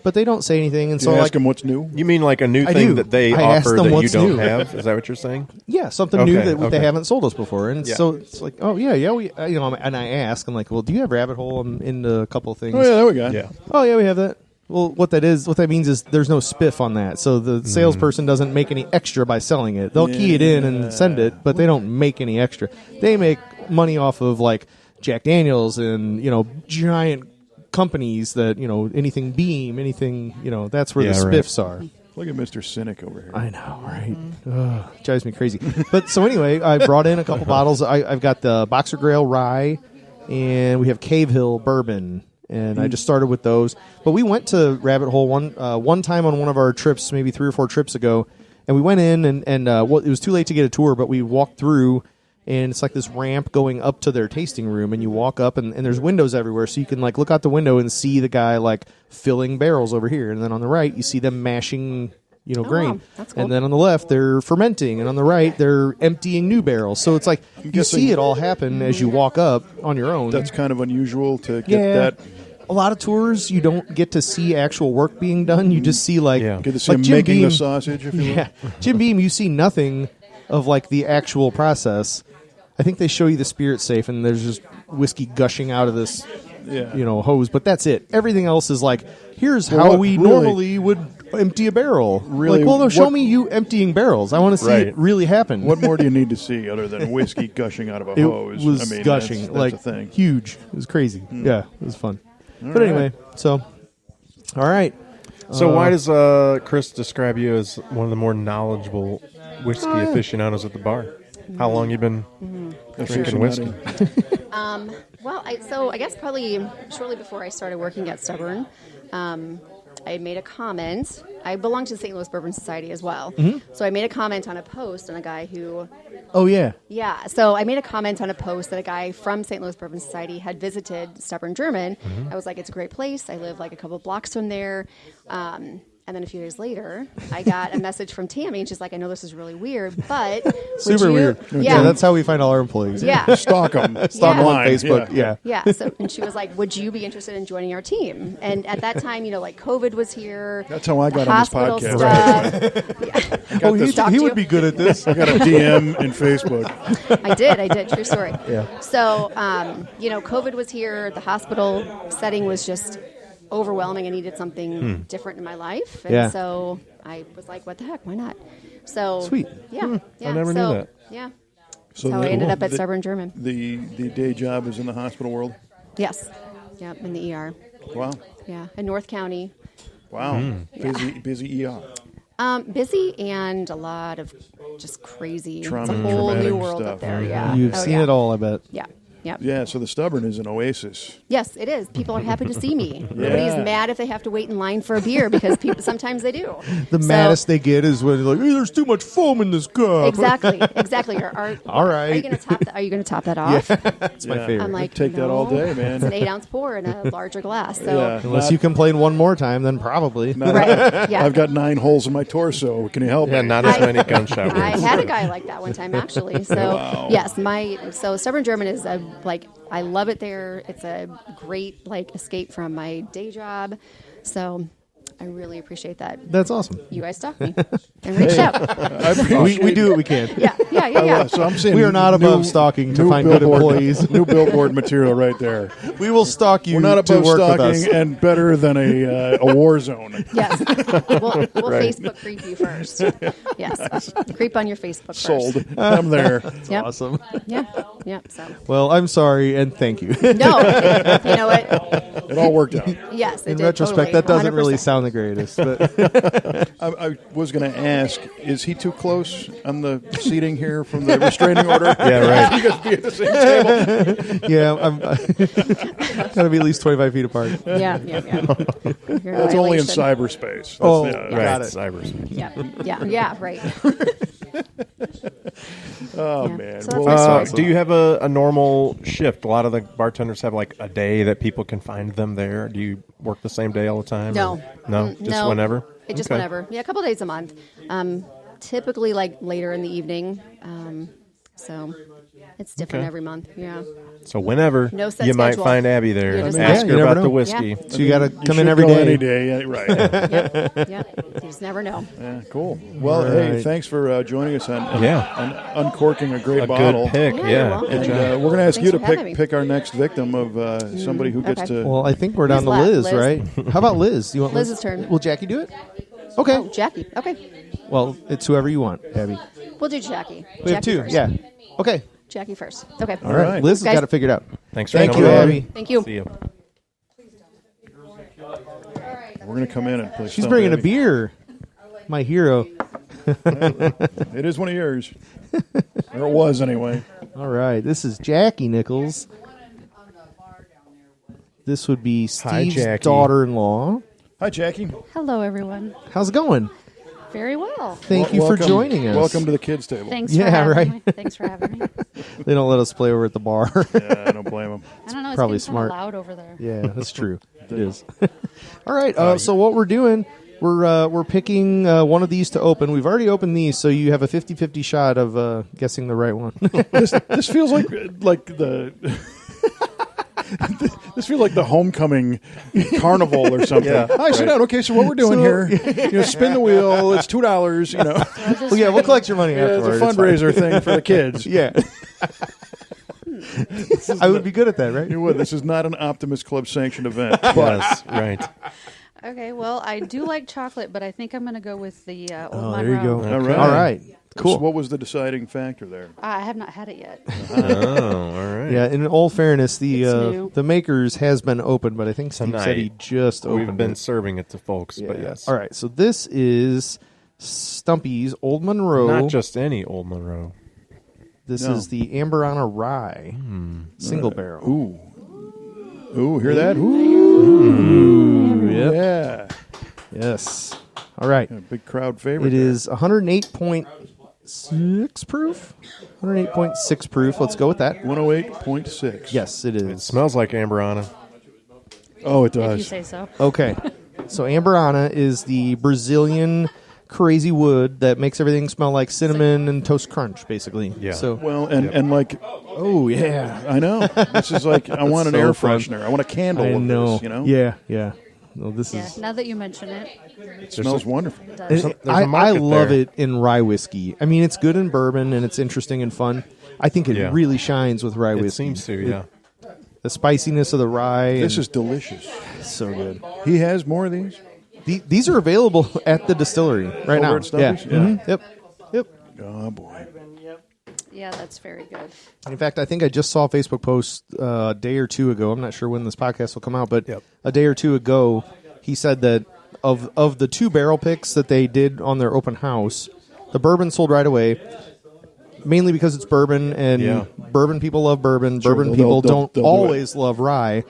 but they don't say anything. And Do so you like ask them what's new? You mean like a new I thing do. that they I asked offer them that you what's don't new. have? Is that what you're saying? yeah, something new Okay, that okay. they haven't sold us before, and Yeah. so it's like, oh yeah, we, and I ask, I'm like, well, do you have Rabbit Hole? I'm into a couple of things. Oh, yeah, there we go. Yeah. Oh yeah, we have that. Well, what that means is there's no spiff on that. So the salesperson doesn't make any extra by selling it. They'll key it in and send it, but they don't make any extra. They make money off of like Jack Daniels and giant companies that anything Beam, anything that's where Yeah, the right. spiffs are. Look at Mr. Cynic over here. I know, right? Ugh, drives me crazy. But so anyway, I brought in a couple bottles. I've got the Boxer Grail Rye, and we have Cave Hill Bourbon. And I just started with those. But we went to Rabbit Hole one time on one of our trips, maybe 3 or 4 trips ago. And we went in, and it was too late to get a tour, but we walked through, and it's like this ramp going up to their tasting room. And you walk up, and there's windows everywhere. So you can like look out the window and see the guy like filling barrels over here. And then on the right, you see them mashing grain. wow. That's cool. And then on the left, they're fermenting. And on the right, they're emptying new barrels. So it's like you guessing- see it all happen as you walk up on your own. That's kind of unusual to get that. A lot of tours, you don't get to see actual work being done. You just see like, Yeah. Get to see like him Jim making Beam. the sausage, if you will. Yeah, Jim Beam, you see nothing of like the actual process. I think they show you the spirit safe, and there's just whiskey gushing out of this, Yeah. hose. But that's it. Everything else is like, here's Well, how what we really- normally would empty a barrel. Really, like, well, no, show what- me you emptying barrels. I want to see Right. it really happen. What more do you need to see other than whiskey gushing out of a It hose? was I mean, gushing, that's like a thing. huge. It was crazy. Yeah, it was fun. But right. anyway, so all right. So why does Chris describe you as one of the more knowledgeable whiskey aficionados at the bar? How long you been drinking whiskey? Well, I guess probably shortly before I started working at Stubborn, I made a comment. I belong to the St. Louis Bourbon Society as well. So I made a comment on a post on a guy who, Oh yeah. yeah, so I made a comment on a post that a guy from St. Louis Bourbon Society had visited Stubborn German. I was like, it's a great place. I live like a couple blocks from there. And then a few days later, I got a message from Tammy, and she's like, I know this is really weird, but would Super you- weird. Yeah, That's how we find all our employees. yeah. Stalk them. Stalk them on Online, Facebook. Yeah. Yeah, so and she was like, "Would you be interested in joining our team?" And at that time, like COVID was here. That's how I the got on this hospital podcast. stuff. Oh, this- he would be good at this. I got a DM in Facebook. I did. True story. Yeah. So, COVID was here. The hospital setting was just overwhelming. I needed something different in my life, and Yeah. so I was like, "What the heck? Why not?" So Sweet. Yeah, yeah. I never knew so, that. Yeah. So That's how I ended up at Stubborn German. The day job is in the hospital world. Yes. Yep. In the ER. Wow. Yeah. In North County. Wow. Busy ER. Busy and a lot of just crazy. Trauma it's a and whole traumatic new world stuff. up there. Yeah. You've Oh, seen yeah. it all, I bet. Yeah. Yep. Yeah, so the Stubborn is an oasis. Yes, it is. People are happy to see me. Nobody's mad if they have to wait in line for a beer because people sometimes they do. The maddest they get is when they're like, "Hey, there's too much foam in this cup." Exactly. All right. Are you going to top that? Are you going to top that off? That's my favorite. I'm like, Take that all day, man. It's an 8-ounce pour in a larger glass. So Unless you complain one more time, then probably. right. Yeah. I've got 9 holes in my torso. Can you help Yeah, me? not as many gunshot I wounds. had a guy like that one time actually. So yes, so Stubborn German is I love it there. It's a great escape from my day job. So I really appreciate that. That's awesome. You guys stalked me and reached out. I appreciate We do what we can. Yeah. So I'm saying We are not above stalking to find good employees. New billboard material right there. We will stalk you We're not to above work with us. stalking and better than a war zone. Yes. We'll Facebook creep you first. Yes. Creep on your Facebook first. Sold. I'm there. Yep. Awesome. Yeah. So Well, I'm sorry and thank you. no, you know what? It all worked out. Yes. It In did, retrospect, totally, that doesn't really 100%. sound the greatest. But I was going to ask, is he too close on the seating here from the restraining order? Yeah, right. You guys be at the same table. yeah, I'm got to be at least 25 feet apart. Yeah. It's only in cyberspace. Oh, That's, Right, Got it. cyberspace. Yeah, right. Oh, Yeah. man. So that's Well, my story. Do you have a normal shift? A lot of the bartenders have like a day that people can find them there. Do you work the same day all the time? No. or- No? Just No. whenever? Just Okay. whenever. Yeah, a couple days a month. Typically later in the evening. So it's different Okay. every month. Yeah. So whenever No set you might schedule. find Abby there. You just Ask Yeah, her you never about the know. whiskey. Yeah. So you got to you come should in every go day. any day. Yeah, right. Yep. You just never know. Yeah, cool. Well, All hey, right. thanks for joining us on Yeah. uncorking a great A bottle. good pick. Yeah, Yeah. you're welcome. Good And job. we're going to ask Thanks you to for having me. pick our next victim of somebody who gets okay. to. Well, I think we're down Who's to left? Liz, Liz? right? How about Liz? You want Liz's turn. Will Jackie do it? Okay. Oh, Jackie. Okay. Well, it's whoever you want, Abby. We'll do Jackie. We have Jackie two. first. Yeah. Okay. Jackie first. Okay. All right. right. Liz has Guys- got it figured out. Thanks for Thank coming you, on. Abby. Thank you. See you. We're going to come in and play. She's Stump bringing a Abby. beer. My hero. It is one of yours. Or it was, anyway. All right. This is Jackie Nichols. This would be Hi, Steve's Jackie. daughter-in-law. Hi, Jackie. Hello, everyone. How's it going? Very well. Thank you for Welcome- joining us. Welcome to the kids' table. Thanks Yeah, for having right. me. Thanks for having me. They don't let us play over at the bar. Yeah, I don't blame them. I don't know. It's Probably getting kinda smart. loud over there. Yeah, that's true. It is. All right. So what we're doing, we're picking one of these to open. We've already opened these, so you have a 50-50 shot of guessing the right one. This feels like the. This feels like the homecoming carnival or something. Yeah, Hi, sit down. Okay, so what we're doing So- here, spin the wheel. It's $2. Well, yeah, we'll collect your money Yeah, it's a afterwards. fundraiser thing for the kids. Yeah. I would be good at that, right? You would. This is not an Optimist Club sanctioned event. But Yes, right. Okay, well, I do like chocolate, but I think I'm going to go with the Old Oh, Monroe. there you go. All right. All right. so Cool. what was the deciding factor there? I have not had it yet. Oh, all right. Yeah, in all fairness, It's new. the makers has been open, but I think Steve said he Tonight. just opened We've been it. serving it to folks, but Yeah. yes. All right, so this is Stumpy's Old Monroe. Not just any Old Monroe. This No. is the Amberana Rye single barrel. Ooh, hear that? Ooh, Yep. yeah. Yes. All right. A big crowd favorite. It is 108.6 proof. 108.6 proof. Let's go with that. 108.6. Yes, it It is. smells like Amberana. Oh, it If you does. say so. Okay. So Amberana is the Brazilian crazy wood that makes everything smell like cinnamon and toast crunch, basically. Yeah. So, Well, and like, oh yeah, I know. This is like, I want an so air fun. freshener. I want a candle I with know. this, you know? Yeah, yeah. Well, this Yeah, is. now that you mention it, It smells wonderful. it does. There's a I market love there. it in rye whiskey. I mean, it's good in bourbon and it's interesting and fun. I think it Yeah. really shines with rye It whiskey. seems to, yeah. The spiciness of the rye. This and is delicious. so good. He has more of these? These are available at the distillery right Over now. at Stumpy's? Yeah. Yeah. Mhm. Yep. Yep. Oh, boy. Yeah, that's very good. In fact, I think I just saw a Facebook post a day or two ago. I'm not sure when this podcast will come out, but Yep. a day or two ago, he said that of the 2 barrel picks that they did on their open house, the bourbon sold right away. mainly because it's bourbon, and Yeah. bourbon people love bourbon. Sure, Bourbon they'll- people they'll- don't they'll do always love rye.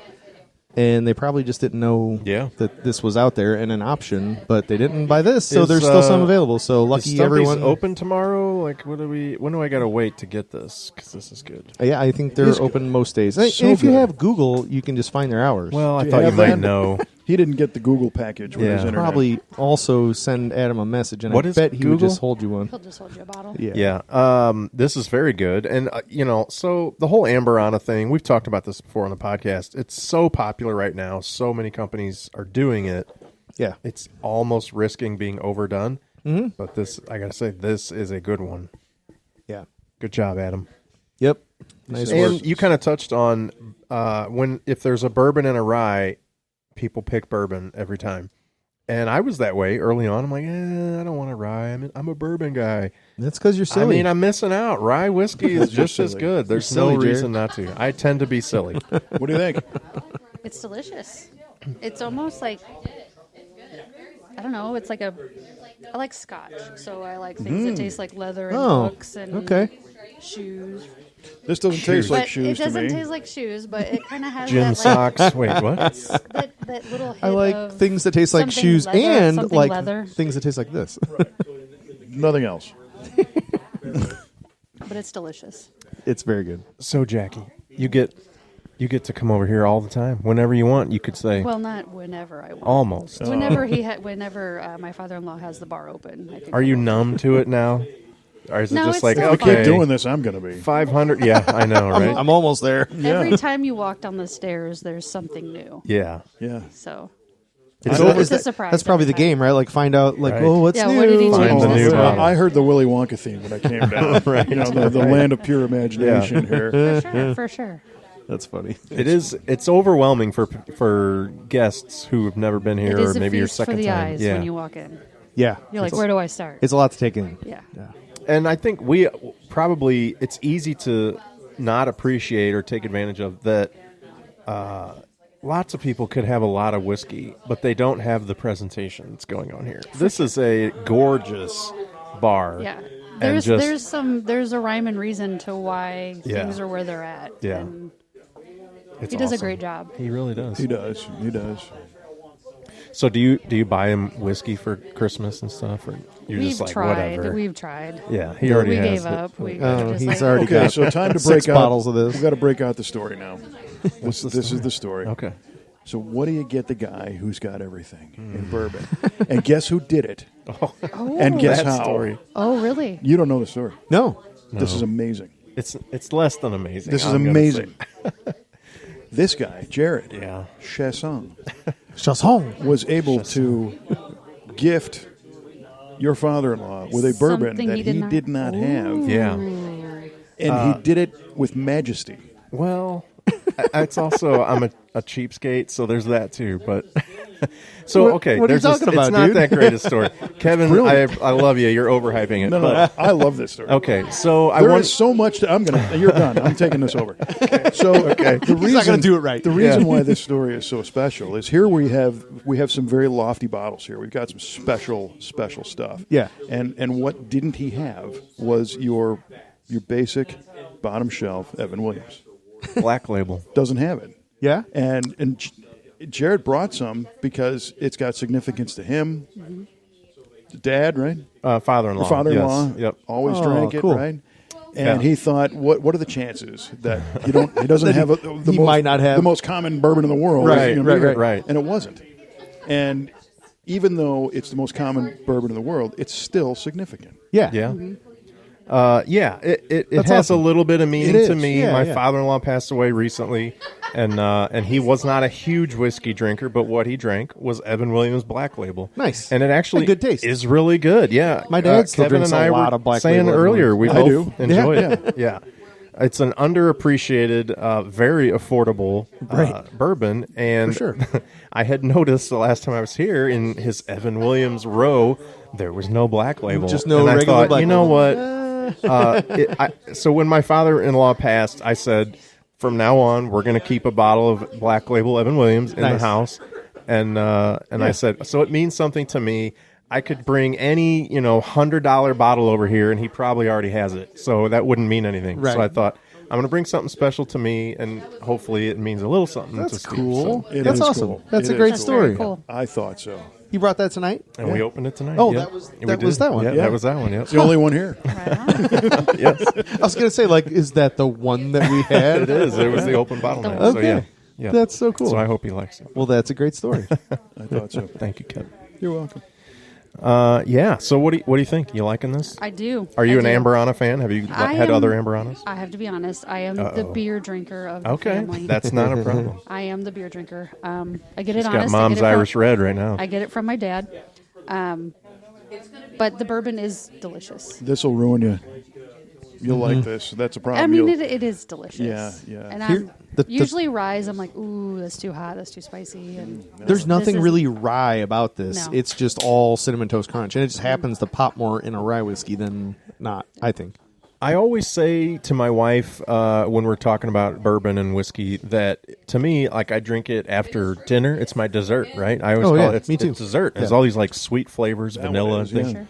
And they probably just didn't know that this was out there and an option, but they didn't buy this, so there's still some available. So lucky is Stumpy's everyone. open tomorrow? Like, when do I got to wait to get this? Because this is good. Yeah, I think they're open most days. So And if you good. have Google, you can just find their hours. Well, I Do you thought you have might that? know. He didn't get the Google package with Yeah. his internet. Probably also send Adam a message, and What I is bet he would Google? just hold you one. He'll just hold you a bottle. Yeah. Yeah, this is very good, and so the whole Amberana thing, we've talked about this before on the podcast. It's so popular right now. So many companies are doing it. Yeah. It's almost risking being overdone. Mm-hmm. But this, I gotta say, this is a good one. Yeah. Good job, Adam. Yep. Nice And work. you kind of touched on if there's a bourbon and a rye, people pick bourbon every time. And I was that way early on. I'm like, I don't want a rye. I'm a bourbon guy. That's because you're silly. I mean, I'm missing out. Rye whiskey is just as good. There's silly, no Jared. reason not to. I tend to be silly. What do you think? It's delicious. It's almost like, I don't know. It's like I like scotch, so I like things that taste like leather and books and shoes. This doesn't taste like But shoes it to doesn't me. taste like shoes, but it kind of has Gym that like socks. Wait, what? that little hit I like of things that taste like something shoes leather, and something like leather. things that taste like this. Nothing else. But it's delicious. It's very good. So, Jackie, you get to come over here all the time. Whenever you want, you could say Well, not whenever I want. almost. Whenever my father-in-law has the bar open. I can Are you come over. numb to it now? Or is it No, just it's like, still If I okay, keep doing this, I'm going to be. 500? Yeah, I know, right? I'm almost there. Every time you walk down the stairs, there's something new. Yeah. Yeah. So It's a surprise That's probably the every time. game, right? Like find out, like, Right. oh, what's Yeah, new? what did he Find change the this new time? bottle. I heard the Willy Wonka theme when I came down. Right. You know, the land of pure imagination here. For sure. That's funny. It's overwhelming for guests who have never been here It is or a maybe your feast for second the time. eyes Yeah. when you walk in. Yeah. You're like, it's, where do I start? it's a lot to take in. Yeah. And I think it's easy to not appreciate or take advantage of that. Lots of people could have a lot of whiskey, but they don't have the presentation that's going on here. This is a gorgeous bar. Yeah. And There's a rhyme and reason to why Yeah. things are where they're at. Yeah. And It's he does a awesome. great job. He really does. He does. He does. So do you buy him whiskey for Christmas and stuff, or you're We've just like tried. whatever? We've tried. Yeah, he already we has. gave it. up. We Oh, just he's like, already Okay, got so time to 6 break out. bottles of this. We've got to break out the story now. This is the story. Okay. So what do you get the guy who's got everything in bourbon? And guess who did it? And guess That how? story. Oh, really? You don't know the story. No. This is amazing. It's less than amazing. This is I'm gonna amazing. say. This guy, Jared Yeah. Chasson, Chasson. was able to gift your father-in-law with a bourbon Something that he he did did not- not have. Yeah. And he did it with majesty. Well, it's also I'm a cheapskate, so there's that too. But so What- okay, what are you there's this- talking about, it's not dude? that great a story. Kevin, I love you. You're overhyping it. No, but, I love this story. Okay, so I There want is so much. You're done. I'm taking this over. So the reason, not gonna do it right. The reason why this story is so special is here we have some very lofty bottles here. We've got some special stuff. Yeah. And what didn't he have was your basic bottom shelf Evan Williams. Black Label. Doesn't have it. Yeah. And Jared brought some because it's got significance to him. Dad, right? Father-in-law. Your father-in-law Yes. Yep. always Oh, drank it, cool. right? And he thought, what are the chances that he doesn't That have he might not have- the most common bourbon in the world, Right, right. And it wasn't. And even though it's the most common bourbon in the world, it's still significant. Yeah. Yeah. Yeah, it That's has awesome. a little bit of meaning It to is. me. Yeah, My yeah. father-in-law passed away recently, and he was not a huge whiskey drinker, but what he drank was Evan Williams Black Label. Nice. And it actually And good taste. is really good. Yeah, My dad still Kevin drinks and a I lot were of Black saying Label Evan earlier we Williams. both I do. enjoy Yeah. it. Yeah. It's an underappreciated, very affordable bourbon, and For sure. I had noticed the last time I was here in his Evan Williams row, there was no Black Label. Just no and I regular thought, Black you know Label. what? So when my father-in-law passed, I said, from now on, we're going to keep a bottle of Black Label Evan Williams in Nice. the house, and I said, so it means something to me. I could bring any, $100 bottle over here, and he probably already has it. So that wouldn't mean anything. Right. So I thought, I'm going to bring something special to me, and hopefully it means a little something to Steve. Cool. It That's is awesome. cool. That's It a great is story. Very cool. I thought so. You brought that tonight? And we opened it tonight. Oh, yeah. that was We that did. was that one. Yeah, Yeah. that was that one. Yep. It's the only one here. Right on. Yes, I was gonna say, like, is that the one that we had? it is. It was the open bottle night. Okay. So yeah. Yeah. That's so cool. So I hope he likes it. Well, that's a great story. I thought so. Thank you, Kevin. You're welcome. Yeah. So what do you think? You liking this? I do. Are you I an do. Amberana fan? Have you I had am- other Amberanas? I have to be honest. I am the beer drinker of the Okay, family. that's not a problem. I am the beer drinker. I get it She's got honest. Mom's Irish Red right now. I get it from my dad. But the bourbon is delicious. This will ruin you. You'll like this. That's a problem. I mean, You'll- it is delicious. Yeah, yeah. And Here- usually ryes, I'm like, ooh, that's too hot, that's too spicy. And There's nothing is- really rye about this. No. It's just all cinnamon toast crunch, and it just happens to pop more in a rye whiskey than not. I think. I always say to my wife when we're talking about bourbon and whiskey that to me, like I drink it after dinner. It's my dessert, right? I always Oh, call yeah, it. It's, me too. it's dessert. There's Yeah. all these like sweet flavors, vanilla one is, and things. yeah.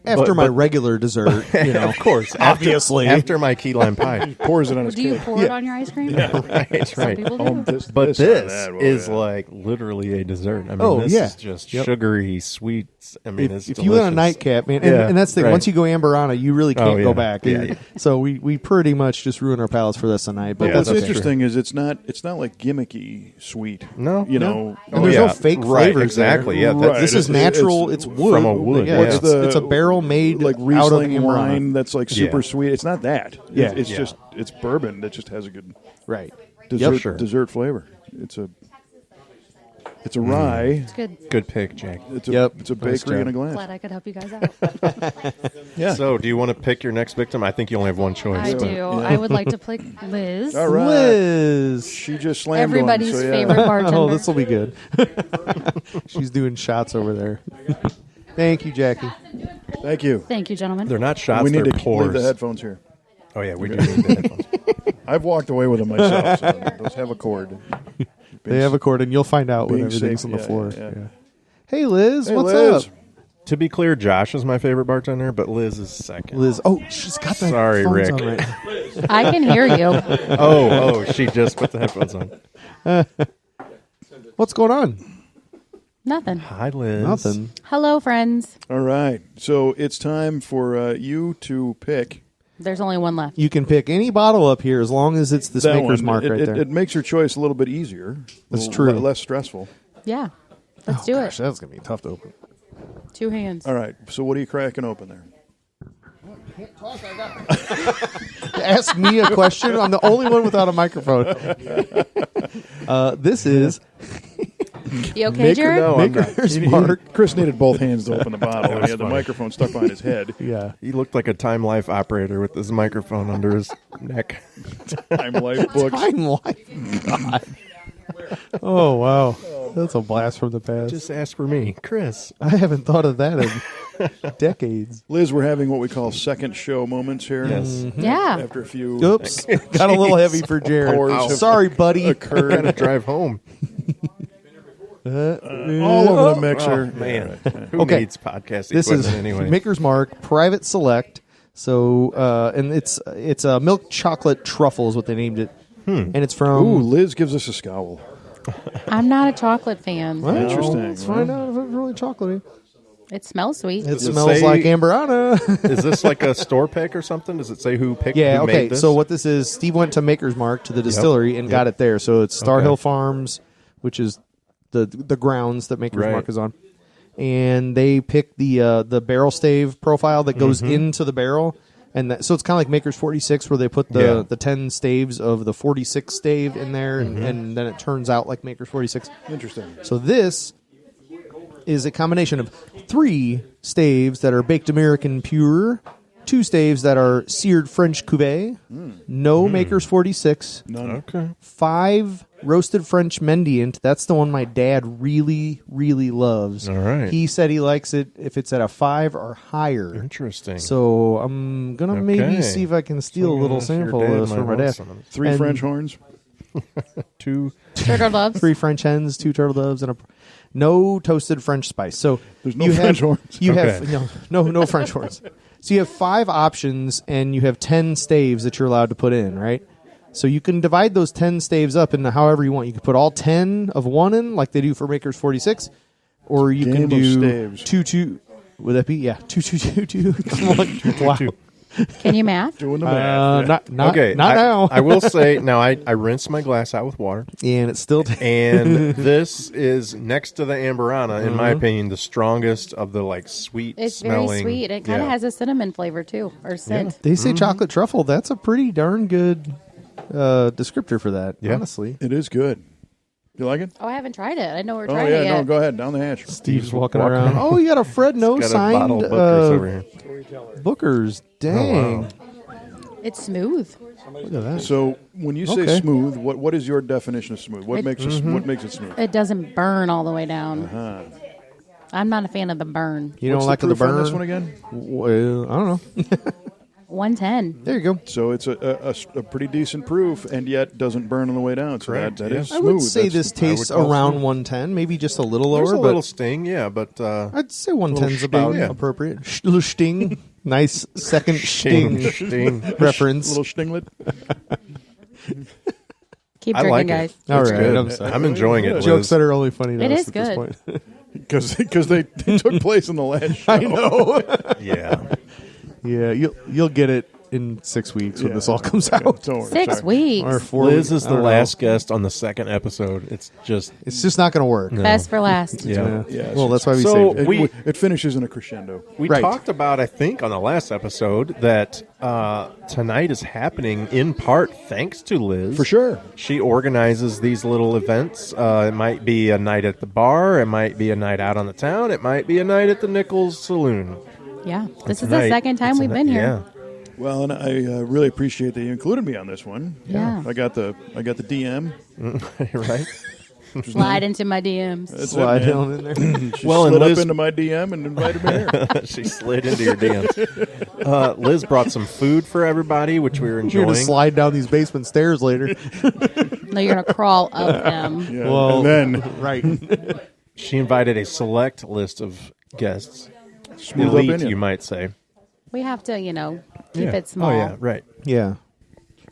After my but- regular dessert, Of course, obviously. after my key lime pie. pours it on his Do you cake. pour it on your ice cream? Right, Some right. people do. Oh, But this this or that. Well, is yeah. like literally a dessert. I mean, Oh, this yeah. is just Yep. sugary, sweet. I mean, it's if you want a delicious. nightcap, man, Yeah, and that's the thing. right. Once you go Amberana, you really can't Oh, go yeah. back. Yeah. So we pretty much just ruin our palates for this tonight. But Yeah, What's that's that's interesting is it's not like gimmicky sweet. No, you no. know. and there's no fake right, flavors there. exactly. Yeah, Right. that's, This is It's- natural. It's, wood from a wood, Yeah, yeah. it's, What's it's a barrel made like out of Riesling Amberana. wine that's like super Yeah. sweet. It's not that. Yeah. It's Yeah. just it's bourbon that just has a good Right. dessert sure. dessert flavor. It's a rye. It's good. good pick, Jack. It's a Yep. it's a Nice bakery in job. a glass. Glad I could help you guys out. Yeah. So, do you want to pick your next victim? I think you only have one choice. I but- do. I would like to pick Liz. All right. Liz. She just slammed Everybody's one, so yeah. favorite bartender. Oh, this will be good. She's doing shots over there. Thank you, Jackie. Thank you. Thank you, gentlemen. They're not shots. we need they're to pours. leave the headphones here. Oh yeah, we do need the headphones. I've walked away with them myself. So those have a cord. They have a cord, and you'll find out when being everything's safe, on the yeah, floor. yeah. Yeah. Hey, Liz. Hey, What's Liz. up? To be clear, Josh is my favorite bartender, but Liz is second. Liz. Oh, she's got the Sorry, phones Rick. on right. I can hear you. Oh, she just put the headphones on. What's going on? Nothing. Hi, Liz. Nothing. Hello, friends. All right. So it's time for you to pick There's only one left. You can pick any bottle up here as long as it's this that maker's one. mark it, right it, there. It makes your choice a little bit easier. That's A little true. Less stressful. Yeah. Let's Oh, do gosh, it. that's gonna be tough to open. 2 hands. All right. So what are you cracking open there? Ask me a question. I'm the only one without a microphone. This is You okay, Jared? No, I'm not. Maker's Mark. Chris needed both hands to open the bottle. And he had the funny. microphone stuck behind his head. Yeah. He looked like a Time Life operator with his microphone under his neck. Time Life books. Time life. God. Oh wow, that's a blast from the past. Just ask for me, Chris. I haven't thought of that in decades. Liz, we're having what we call second show moments here. Yes. Yeah. After a few Oops, got a little heavy for Jared. Pours have Sorry, buddy. occurred Trying to drive home. all over the mixer. Oh, man. Who Okay. needs podcast This equipment is anyway? Maker's Mark Private Select. So, and it's a milk chocolate truffle is what they named it, and it's from. Ooh, Liz gives us a scowl. I'm not a chocolate fan. Well, Interesting. Let's find out if it's really chocolatey. It smells sweet. It Does it smells say- like Amberana. Is this like a store pick or something? Does it say who picked? Yeah, who okay. Made this? So what this is, Steve went to Maker's Mark to the distillery and got it there. So it's Star Okay. Hill Farms, which is the grounds that Maker's Right. Mark is on. And they picked the barrel stave profile that goes into the barrel. And so it's kind of like Maker's 46 where they put Yeah. the 10 staves of the 46 stave in there and then it turns out like Maker's 46. Interesting. So this is a combination of 3 staves that are baked American pure, 2 staves that are seared French cuvee, no Maker's 46, None. Okay. 5 roasted French Mendiant. That's the one my dad really, really loves. All right. He said he likes it if it's at a 5 or higher. Interesting. So I'm going to maybe Okay. see if I can steal a little If your sample dad of this might from my want dad. some of this. 3 And- French horns. Two. Turtle doves. 3 French hens, 2 turtle doves, and no toasted French spice. So There's no French horns. You Okay. have no French horns. So you have 5 options, and you have 10 staves that you're allowed to put in, right? So you can divide those 10 staves up into however you want. You can put all 10 of one in, like they do for Maker's 46, or you Game can of do staves. 2-2. Would that be? Yeah, 2-2-2-2. Come on. Wow. Can you math? Doing the math. Not Okay, not now. I will say now I rinsed my glass out with water, And it's still and this is next to the Amberana, in Mm-hmm. my opinion, the strongest of the like sweet It's smelling. very sweet. It kind of has a cinnamon flavor too, or scent. They say chocolate truffle. That's a pretty darn good descriptor for that, Yeah. honestly. It is good. You like it? Oh, I haven't tried it. I know we're Oh, trying yeah. it yet. No, go ahead. Down the hatch. Steve's walking around. Oh, you got a Fred No Got a signed bottle of Booker's over here. Booker's. Dang. wow. It's smooth. Look at that. So when you say Okay. smooth, what is your definition of smooth? What makes what makes it smooth? It doesn't burn all the way down. Uh-huh. I'm not a fan of the burn. You What's don't like the proof on burn? this one again? Well, I don't know. 110. There you go. So it's a pretty decent proof, and yet doesn't burn on the way down. So Correct, that yeah. is I smooth. would say That's- this tastes I would call around smooth. 110, maybe just a little There's lower, a little but sting, yeah, but I'd say 110's sting, about yeah. appropriate. Little sting. Nice second sting sting. reference. little stinglet. Keep I drinking, like guys. it. All It's right, good. I'm sorry. I'm enjoying it. Jokes Liz. that are only funny to It us is at this good. point. Because they took place in the last show. I know. Yeah. Yeah, you'll get it in 6 weeks when Yeah. this all comes Okay, out. don't worry, 6 sorry. weeks. Or 4 Liz weeks. is I the don't know. last guest on the second episode. It's just It's just not going to work. Best for last. yeah. Yeah, Well, that's why we So- saved it. It finishes in a crescendo. We Right. talked about, I think, on the last episode that tonight is happening in part thanks to Liz. For sure. She organizes these little events. It might be a night at the bar. It might be a night out on the town. It might be a night at the Nichols Saloon. Yeah. This is Tonight, the second time it's we've a- been here. Yeah. Well, and I really appreciate that you included me on this one. Yeah. I got the DM. Right? Slide into my DMs. That's Slide it, man. down in there. She Well, and slid Liz- up into my DM and invited me here. She slid into your DMs. Liz brought some food for everybody, which we were You're enjoying. going to slide down these basement stairs later. No, you're going to crawl up them. Yeah. Well, and then right. She invited a select list of guests. smooth up Elite, in you you. might say. We have to, keep Yeah. it small. Oh, yeah, right. Yeah.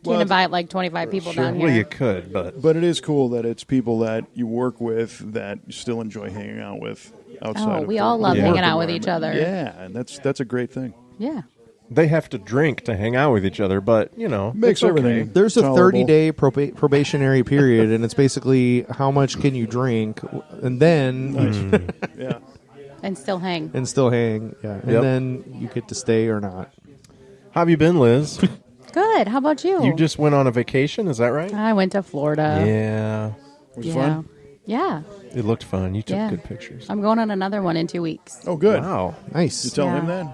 Can't invite like 25 people down Well, here. you could, but But it is cool that it's people that you work with that you still enjoy hanging out with outside. Oh, of we the all love work hanging out with each environment. other. Yeah, and that's a great thing. Yeah. they have to drink to hang out with each other. But, Makes it's okay. everything. There's a tolerable. 30-day probationary period, and it's basically how much can you drink, and then Yeah. And still hang. and still hang. Yeah, and Yep. then you get to stay or not. How have you been, Liz? Good. How about you? You just went on a vacation, is that right? I went to Florida. Yeah. Was it Yeah. fun? Yeah. It looked fun. You took Yeah. good pictures. I'm going on another one in 2 weeks. Oh, good. Wow. Nice. You tell Yeah. him that?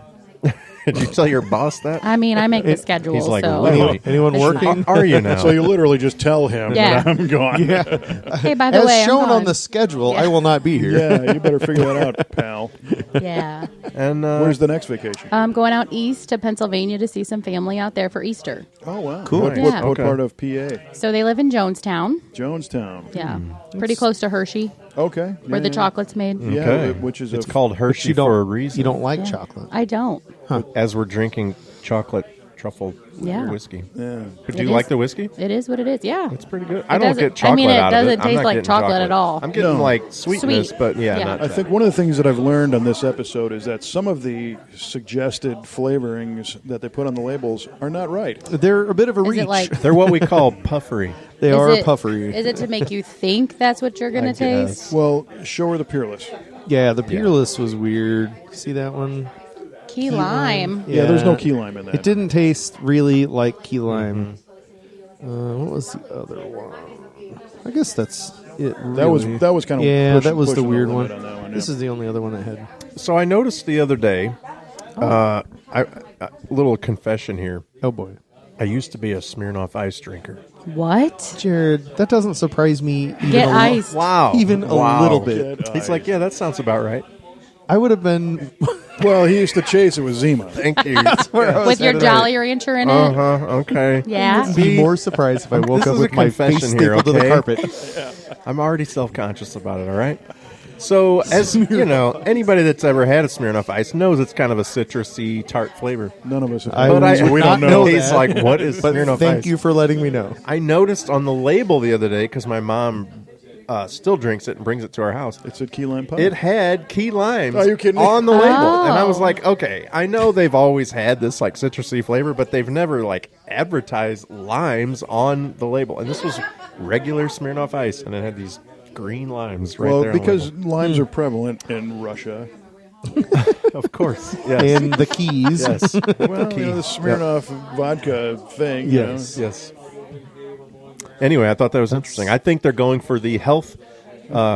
Did you tell your boss that? I mean, I make the schedule, He's like, so. really? Anyone working? Are you now? So you literally just tell him Yeah. that I'm gone. Yeah. Hey, by the As way, shown I'm on gone. the schedule, Yeah. I will not be here. Yeah, you better figure that out, pal. Yeah. And Where's the next vacation? I'm going out east to Pennsylvania to see some family out there for Easter. Oh, wow. Cool. What, Yeah. what Okay. part of PA? So they live in Jonestown. Jonestown. Yeah. Pretty close to Hershey, Okay. where the chocolate's made. Yeah, Okay. which is it's a called But Hershey you don't, for a reason. You don't like Yeah. chocolate. I don't. As we're drinking chocolate truffle Yeah. whiskey. Yeah. But It do you is. like the whiskey? It is what it is. Yeah. It's pretty good. I don't doesn't- get chocolate I mean, it out of it. doesn't I'm taste not like getting chocolate at all. I'm getting No. like sweetness, Sweet. but Yeah. not I think one of the things that I've learned on this episode is that some of the suggested flavorings that they put on the labels are not right. They're a bit of a Is reach. it like? they're what we call puffery. they is are it- puffery. Is it to make you think that's what you're going I to taste? guess. Well, show her the Peerless. Yeah, the Peerless was weird. See that one? Key lime. Yeah, there's no key lime in that. It didn't taste really like key lime. What was the other one? I guess that's it. That was really. that was kind of Yeah, pushing- that was the pushing weird limit one. on that one. This yeah. is the only other one I had. So I noticed the other day, a little confession here. Oh boy, I used to be a Smirnoff Ice drinker. What? Jared, that doesn't surprise me. Even Get a iced. Wow. Even a little bit. Get He's like, yeah, that sounds about right. I would have been Well, he used to chase it with Zima. Thank you. With your Jolly Rancher in it. Okay. Yeah. I'd be more surprised if I woke This up is a with my face confession here, stapled to the okay? carpet. I'm already self-conscious about it, all right? So, as you know, anybody that's ever had a Smirnoff Ice knows it's kind of a citrusy, tart flavor. None of us have. I But would we not don't know. that. He's like, what is But Smirnoff thank Ice? you for letting me know. I noticed on the label the other day, because my mom still drinks it and brings it to our house. It's a key lime pie. It had key limes Are you kidding me? on the label. And I was Oh. like, okay, I know they've always had this like citrusy flavor, but they've never like advertised limes on the label. And this was regular Smirnoff Ice, and it had these green limes right well, there. on the because label. limes are prevalent in Russia. Of course. Yes. In the keys. Yes. Well, you know, the Smirnoff vodka thing. Yes. Yes. Anyway, I thought that was interesting. I think they're going for the health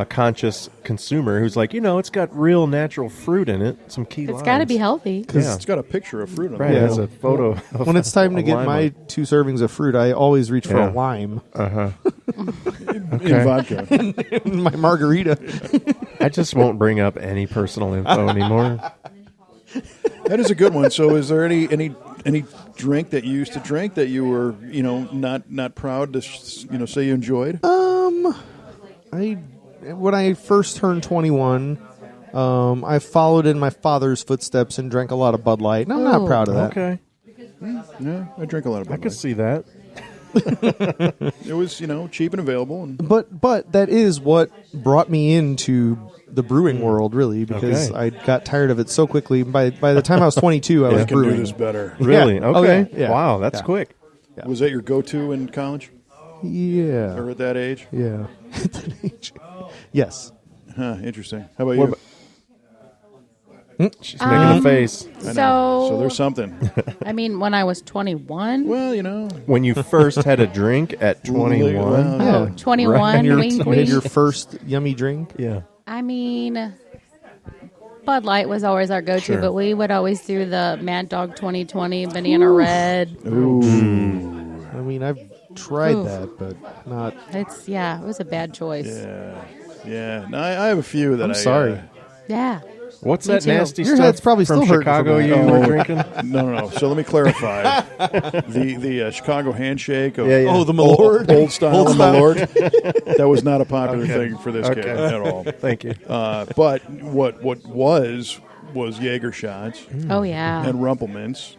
conscious consumer who's like, it's got real natural fruit in it, some key limes. It's got to be healthy. Yeah. It's got a picture of fruit on Right, it. it has a photo. Of When it's time to a get lime my on 2 servings of fruit, I always reach for Yeah. a lime. In vodka. My margarita. I just won't bring up any personal info anymore. That is a good one. So, is there any drink that you used to drink that you were, not proud to, say you enjoyed? When I first turned 21, I followed in my father's footsteps and drank a lot of Bud Light, and I'm not proud of that. Okay. Yeah, I drink a lot of I Bud could Light. see that. It was, cheap and available. And But that is what brought me into the brewing world, really, because Okay. I got tired of it so quickly. By the time I was 22, I I was can do brewing. this better. Really? Oh, Okay. yeah. Wow, that's Yeah. quick. Was that your go-to in college Yeah. or at that age? Yeah. At that age. Yes. Huh, interesting. How about What you? about- She's making a face. I know. So So, there's something. I mean, when I was 21, Well, When you first had a drink at 21. Well, oh, 21, Your, wink, made your wink. first yummy drink. Yeah. I mean, Bud Light was always our go-to, Sure. but we would always do the Mad Dog 2020 Banana Red. I mean, I've tried Oof. that, but not. It was a bad choice. yeah. No, I have a few that I'm sorry. Yeah. What's Me that too. nasty Your stuff head's probably from still hurting Chicago from you that. were drinking? No. So let me clarify. The Chicago handshake of Yeah, yeah. Oh, the Malort? old style Old of style. Malort. That was not a popular thing for this kid Okay. at all. Thank you. But what was Jaeger shots Oh, yeah. and Rumpelmans.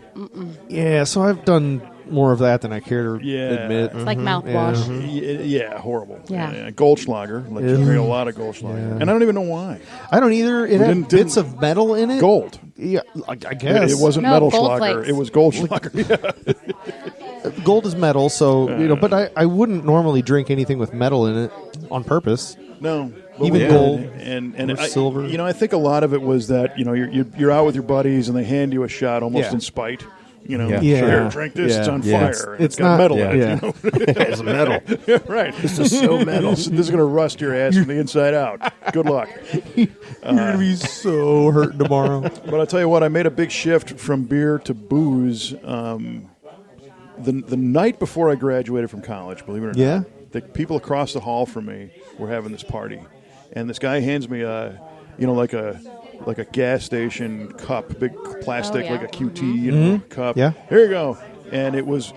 Yeah, so I've done more of that than I care to Yeah. admit. It's like mouthwash. Yeah, horrible. Yeah. Goldschlager. Let you drink a lot of Goldschlager. Yeah. And I don't even know why. I don't either. It had didn't- bits of metal in it. Gold. Yeah, I guess. It wasn't No, metal Gold Schlager. Flakes. It was Goldschlager. Yeah. Gold is metal, so but I wouldn't normally drink anything with metal in it on purpose. No, but Even we gold did. and or silver. I think a lot of it was that you're out with your buddies and they hand you a shot almost Yeah. in spite. Yeah. Here, drink this. Yeah. It's on Yeah. fire. and It's got not- metal yeah. in it. Yeah. It's metal. Yeah, right. This is so metal. This is going to rust your ass from the inside out. Good luck. You're gonna be so hurt tomorrow. But I'll tell you what, I made a big shift from beer to booze the night before I graduated from college, believe it or Yeah? not. The people across the hall from me were having this party. And this guy hands me like a gas station cup, big plastic, Oh, yeah. like a QT cup. Yeah. Here you go. And it was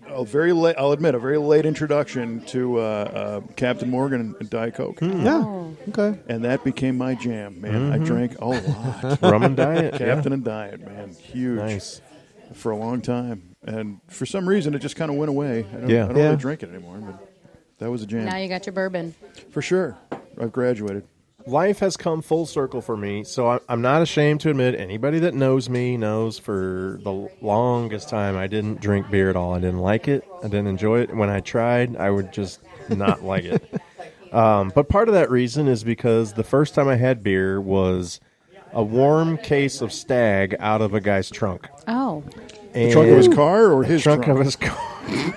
a very late, I'll admit, a very late introduction to Captain Morgan and Diet Coke. Yeah. Okay. And that became my jam, man. I drank a lot. Rum and diet. Captain and Diet, man. Huge. Nice. For a long time. And for some reason, it just kind of went away. I don't Yeah. really Yeah. drink it anymore, but that was a jam. Now you got your bourbon. For sure. I've graduated. Life has come full circle for me, so I'm not ashamed to admit anybody that knows me knows for the longest time I didn't drink beer at all. I didn't like it. I didn't enjoy it. When I tried, I would just not like it. But part of that reason is because the first time I had beer was a warm case of Stag out of a guy's trunk. Oh. The trunk of his car or his trunk of his car.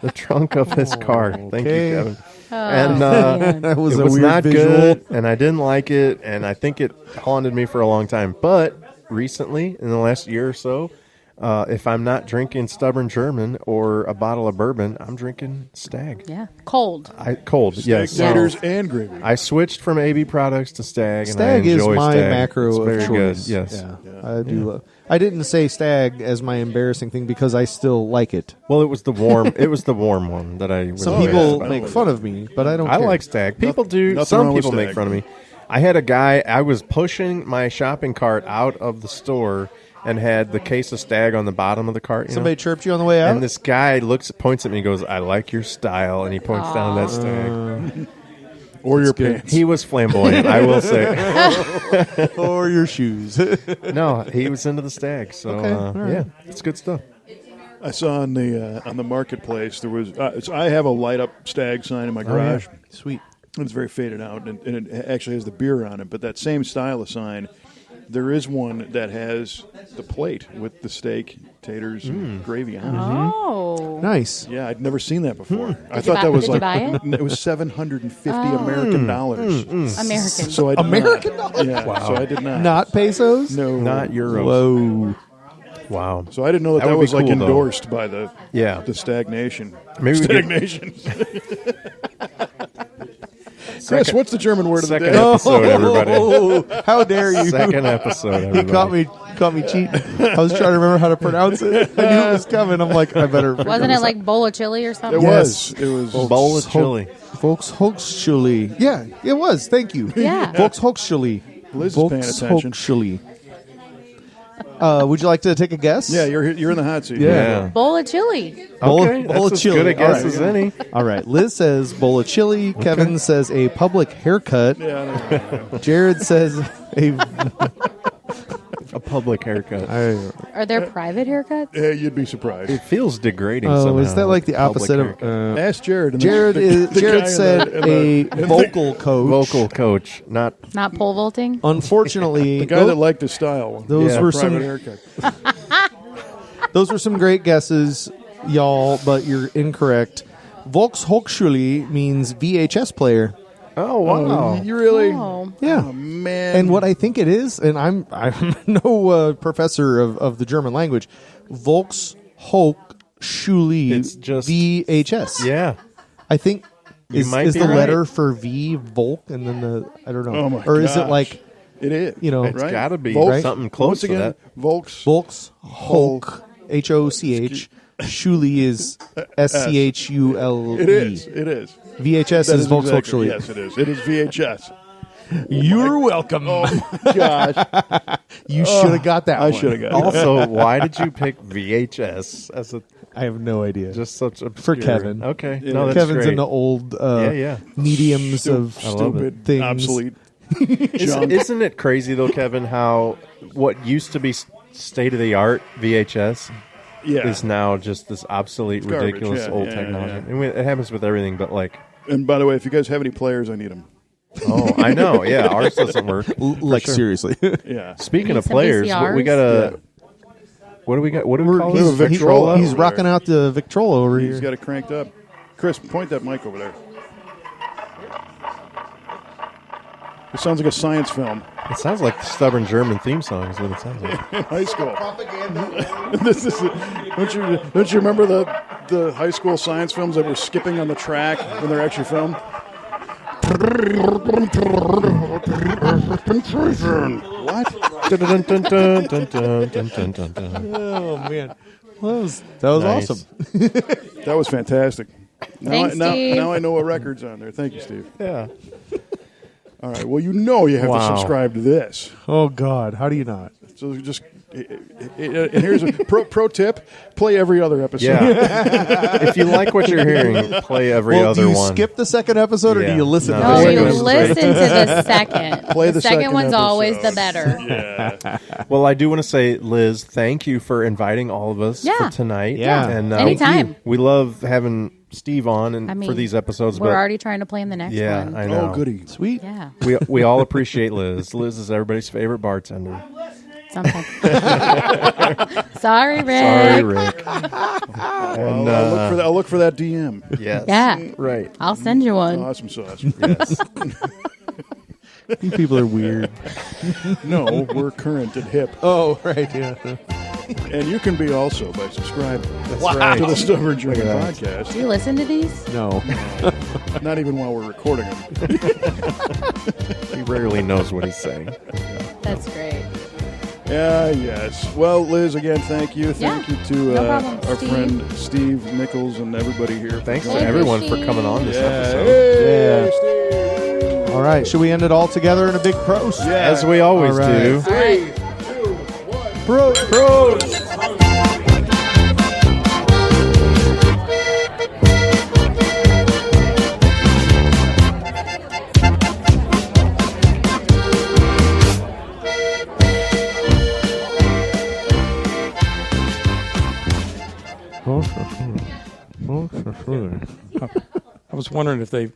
The trunk of his car. Thank you, Okay. Kevin. Oh, And That was it a was weird not visual. good, and I didn't like it, and I think it haunted me for a long time. But recently, in the last year or so, if I'm not drinking Stubborn German or a bottle of bourbon, I'm drinking Stag. Yeah, cold. Cold, yes. Steak, taters, and gravy. I switched from AB products to Stag, Stag and I is enjoy my Stag. macro It's of very choice. good. Yes. I do. I didn't say Stag as my embarrassing thing because I still like it. Well, it was the warm. It was the warm one that I. Was Some embarrassed people about. make fun of me, but I don't. I care. like Stag. People do. nothing Some wrong with people make Stag. fun of me. I had a guy. I was pushing my shopping cart out of the store and had the case of Stag on the bottom of the cart. Somebody chirped you on the way out. And this guy points at me, and goes, "I like your style," and he points down at that Stag. Or your pants. He was flamboyant, I will say. or your shoes. No, he was into the Stag. So Okay, all right. yeah, it's good stuff. I saw on the marketplace there was. So I have a light up Stag sign in my garage. Sweet. It's very faded out, and it actually has the beer on it. But that same style of sign, there is one that has the plate with the steak, taters, and gravy on it. Oh. Nice. Yeah, I'd never seen that before. I you thought buy- that was did you like buy it? it was $750 American dollars. American. So I did American not. dollars? Yeah, so I did not. Not pesos. No, Not euros. Whoa. Wow. So I didn't know that That would was be like cool, though. endorsed by the stagnation. Maybe we could- stagnation. Chris, what's the German word of the Second day? episode, everybody. Oh, how dare you? Second episode, You everybody. caught me cheating. I was trying to remember how to pronounce it. I knew it was coming. I'm like, I better. Wasn't it like bowl of chili or something? It was. It was. Bowl of chili. Volkshochschule. Yeah, it was. Thank you. Yeah. Liz Volkshochschule. is paying attention. Volkshochschule. Would you like to take a guess? Yeah, you're in the hot seat. Yeah. Bowl of chili. Bowl, Okay, bowl that's of as chili. good a guess All right. as any. All right. Liz says bowl of chili. Kevin says a public haircut. Yeah, Jared says A public haircut. Are there private haircuts? you'd be surprised. It feels degrading. oh, somehow, is that like the public opposite of? haircut. Ask Jared. and Jared the is. guy Jared in said the- in a vocal coach. vocal coach, not Not pole vaulting? Unfortunately, the guy that liked his style. those Yeah. were Private some. haircut. Those were some great guesses, y'all, but you're incorrect. Volkshochschule means VHS player. Oh wow! You really? Oh. Yeah. Oh, man. And what I think it is, and I'm no professor of the German language, Volkshochschule. It's just- VHS. Yeah, I think You is might be the right. letter for V Volk, and then the I don't know, Oh my or is it gosh. like It is. you know, it's Right? got to be Volks- something close Once to again, that. Volks. Volkshoch Hoch? Schule is SCHULE. It is. It is. VHS That is exactly- Volkshochschule. Yes, it is. It is VHS. You're welcome. Oh my gosh! You should have got that I one. should have got it. Also, why did you pick VHS as a I have no idea. just such a For Kevin. Okay, Yeah. no, that's Kevin's great. in the old yeah. mediums of I love it. Stupid, things. obsolete. Isn't it crazy though, Kevin? How what used to be state of the art VHS Yeah. is now just this obsolete, It's garbage, ridiculous yeah, old yeah, technology. yeah. And it happens with everything, but like, And by the way, if you guys have any players, I need them. oh, I know, yeah, ours doesn't work. Like sure. seriously. Yeah. Speaking Need of some players, we got a. Yeah. What do we got? What do we call he's- this? a Victrola he's over rocking there. out the Victrola over He's here. got it cranked up. Chris, point that mic over there. It sounds like a science film. It sounds like the Stubborn German theme song is what it sounds like. In high school. This is. Don't you remember the high school science films that were skipping on the track when they're actually filmed? What? Oh man, well, that was Nice. awesome. That was fantastic. Thanks, Steve. Now I know what record's on there. Thank you, Steve. Yeah. All right. Well, you know you have Wow. to subscribe to this. Oh God, how do you not? So just and here's a pro tip: play every other episode. Yeah. If you like what you're hearing, play every Well, other do you one. skip the second episode or Yeah. do you listen No, to No, the Second you second episode. listen to the second. Play the second second one's always the episode. better. Yeah. Well, I do want to say, Liz, thank you for inviting all of us Yeah. for tonight. Yeah. And Anytime. we love having Steve on and I mean, for these episodes. We're but already trying to plan the next yeah, one. I know. Oh, goody. Sweet. Yeah, We all appreciate Liz. Liz is everybody's favorite bartender. something. Sorry, Rick. Sorry, Rick. And I'll look for that DM. yes, Yeah. right. I'll send you one. Awesome sauce. Yes. You people are weird. No, we're current and hip. Oh right, yeah. And you can be also by subscribing right. to the Stubborn German Look at podcast. Do you listen to these? No. Not even while we're recording them. He rarely knows what he's saying. That's great. Yeah, yes. Well, Liz, again, thank you. Thank you to No problem, our Steve. friend Steve Nichols and everybody here. Thanks to Hey, everyone for Christine. coming on this Yeah. episode. Hey, Yeah. Steve. All right. Should we end it all together in a big pros? Yeah. As we always All right. do. All right. Pros. I was wondering if they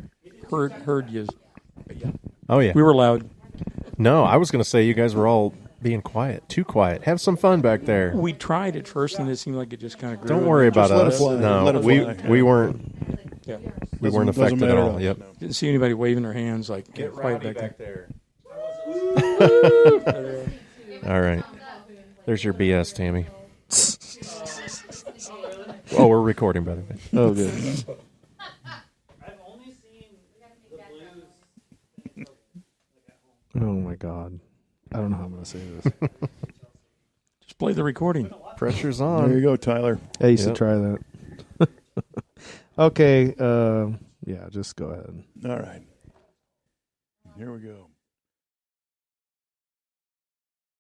heard you. Oh, yeah. We were loud. No, I was going to say you guys were all being quiet. Too quiet. Have some fun back there. We tried at first, and it seemed like it just kind of grew. Don't worry about let it us. fly. No, Let it we fly. we weren't Yeah. we weren't Doesn't affected at matter all. to us, Yep. no. Didn't see anybody waving their hands like quiet back there. there. All right. There's your BS, Tammy. Oh, we're recording, by the way. Oh, good. Oh my God. I don't know how I'm going to say this. Just play the recording. Pressure's There on. you go, Tyler. I used Yep. to try that. Okay. Yeah, just go ahead. All right. Here we go.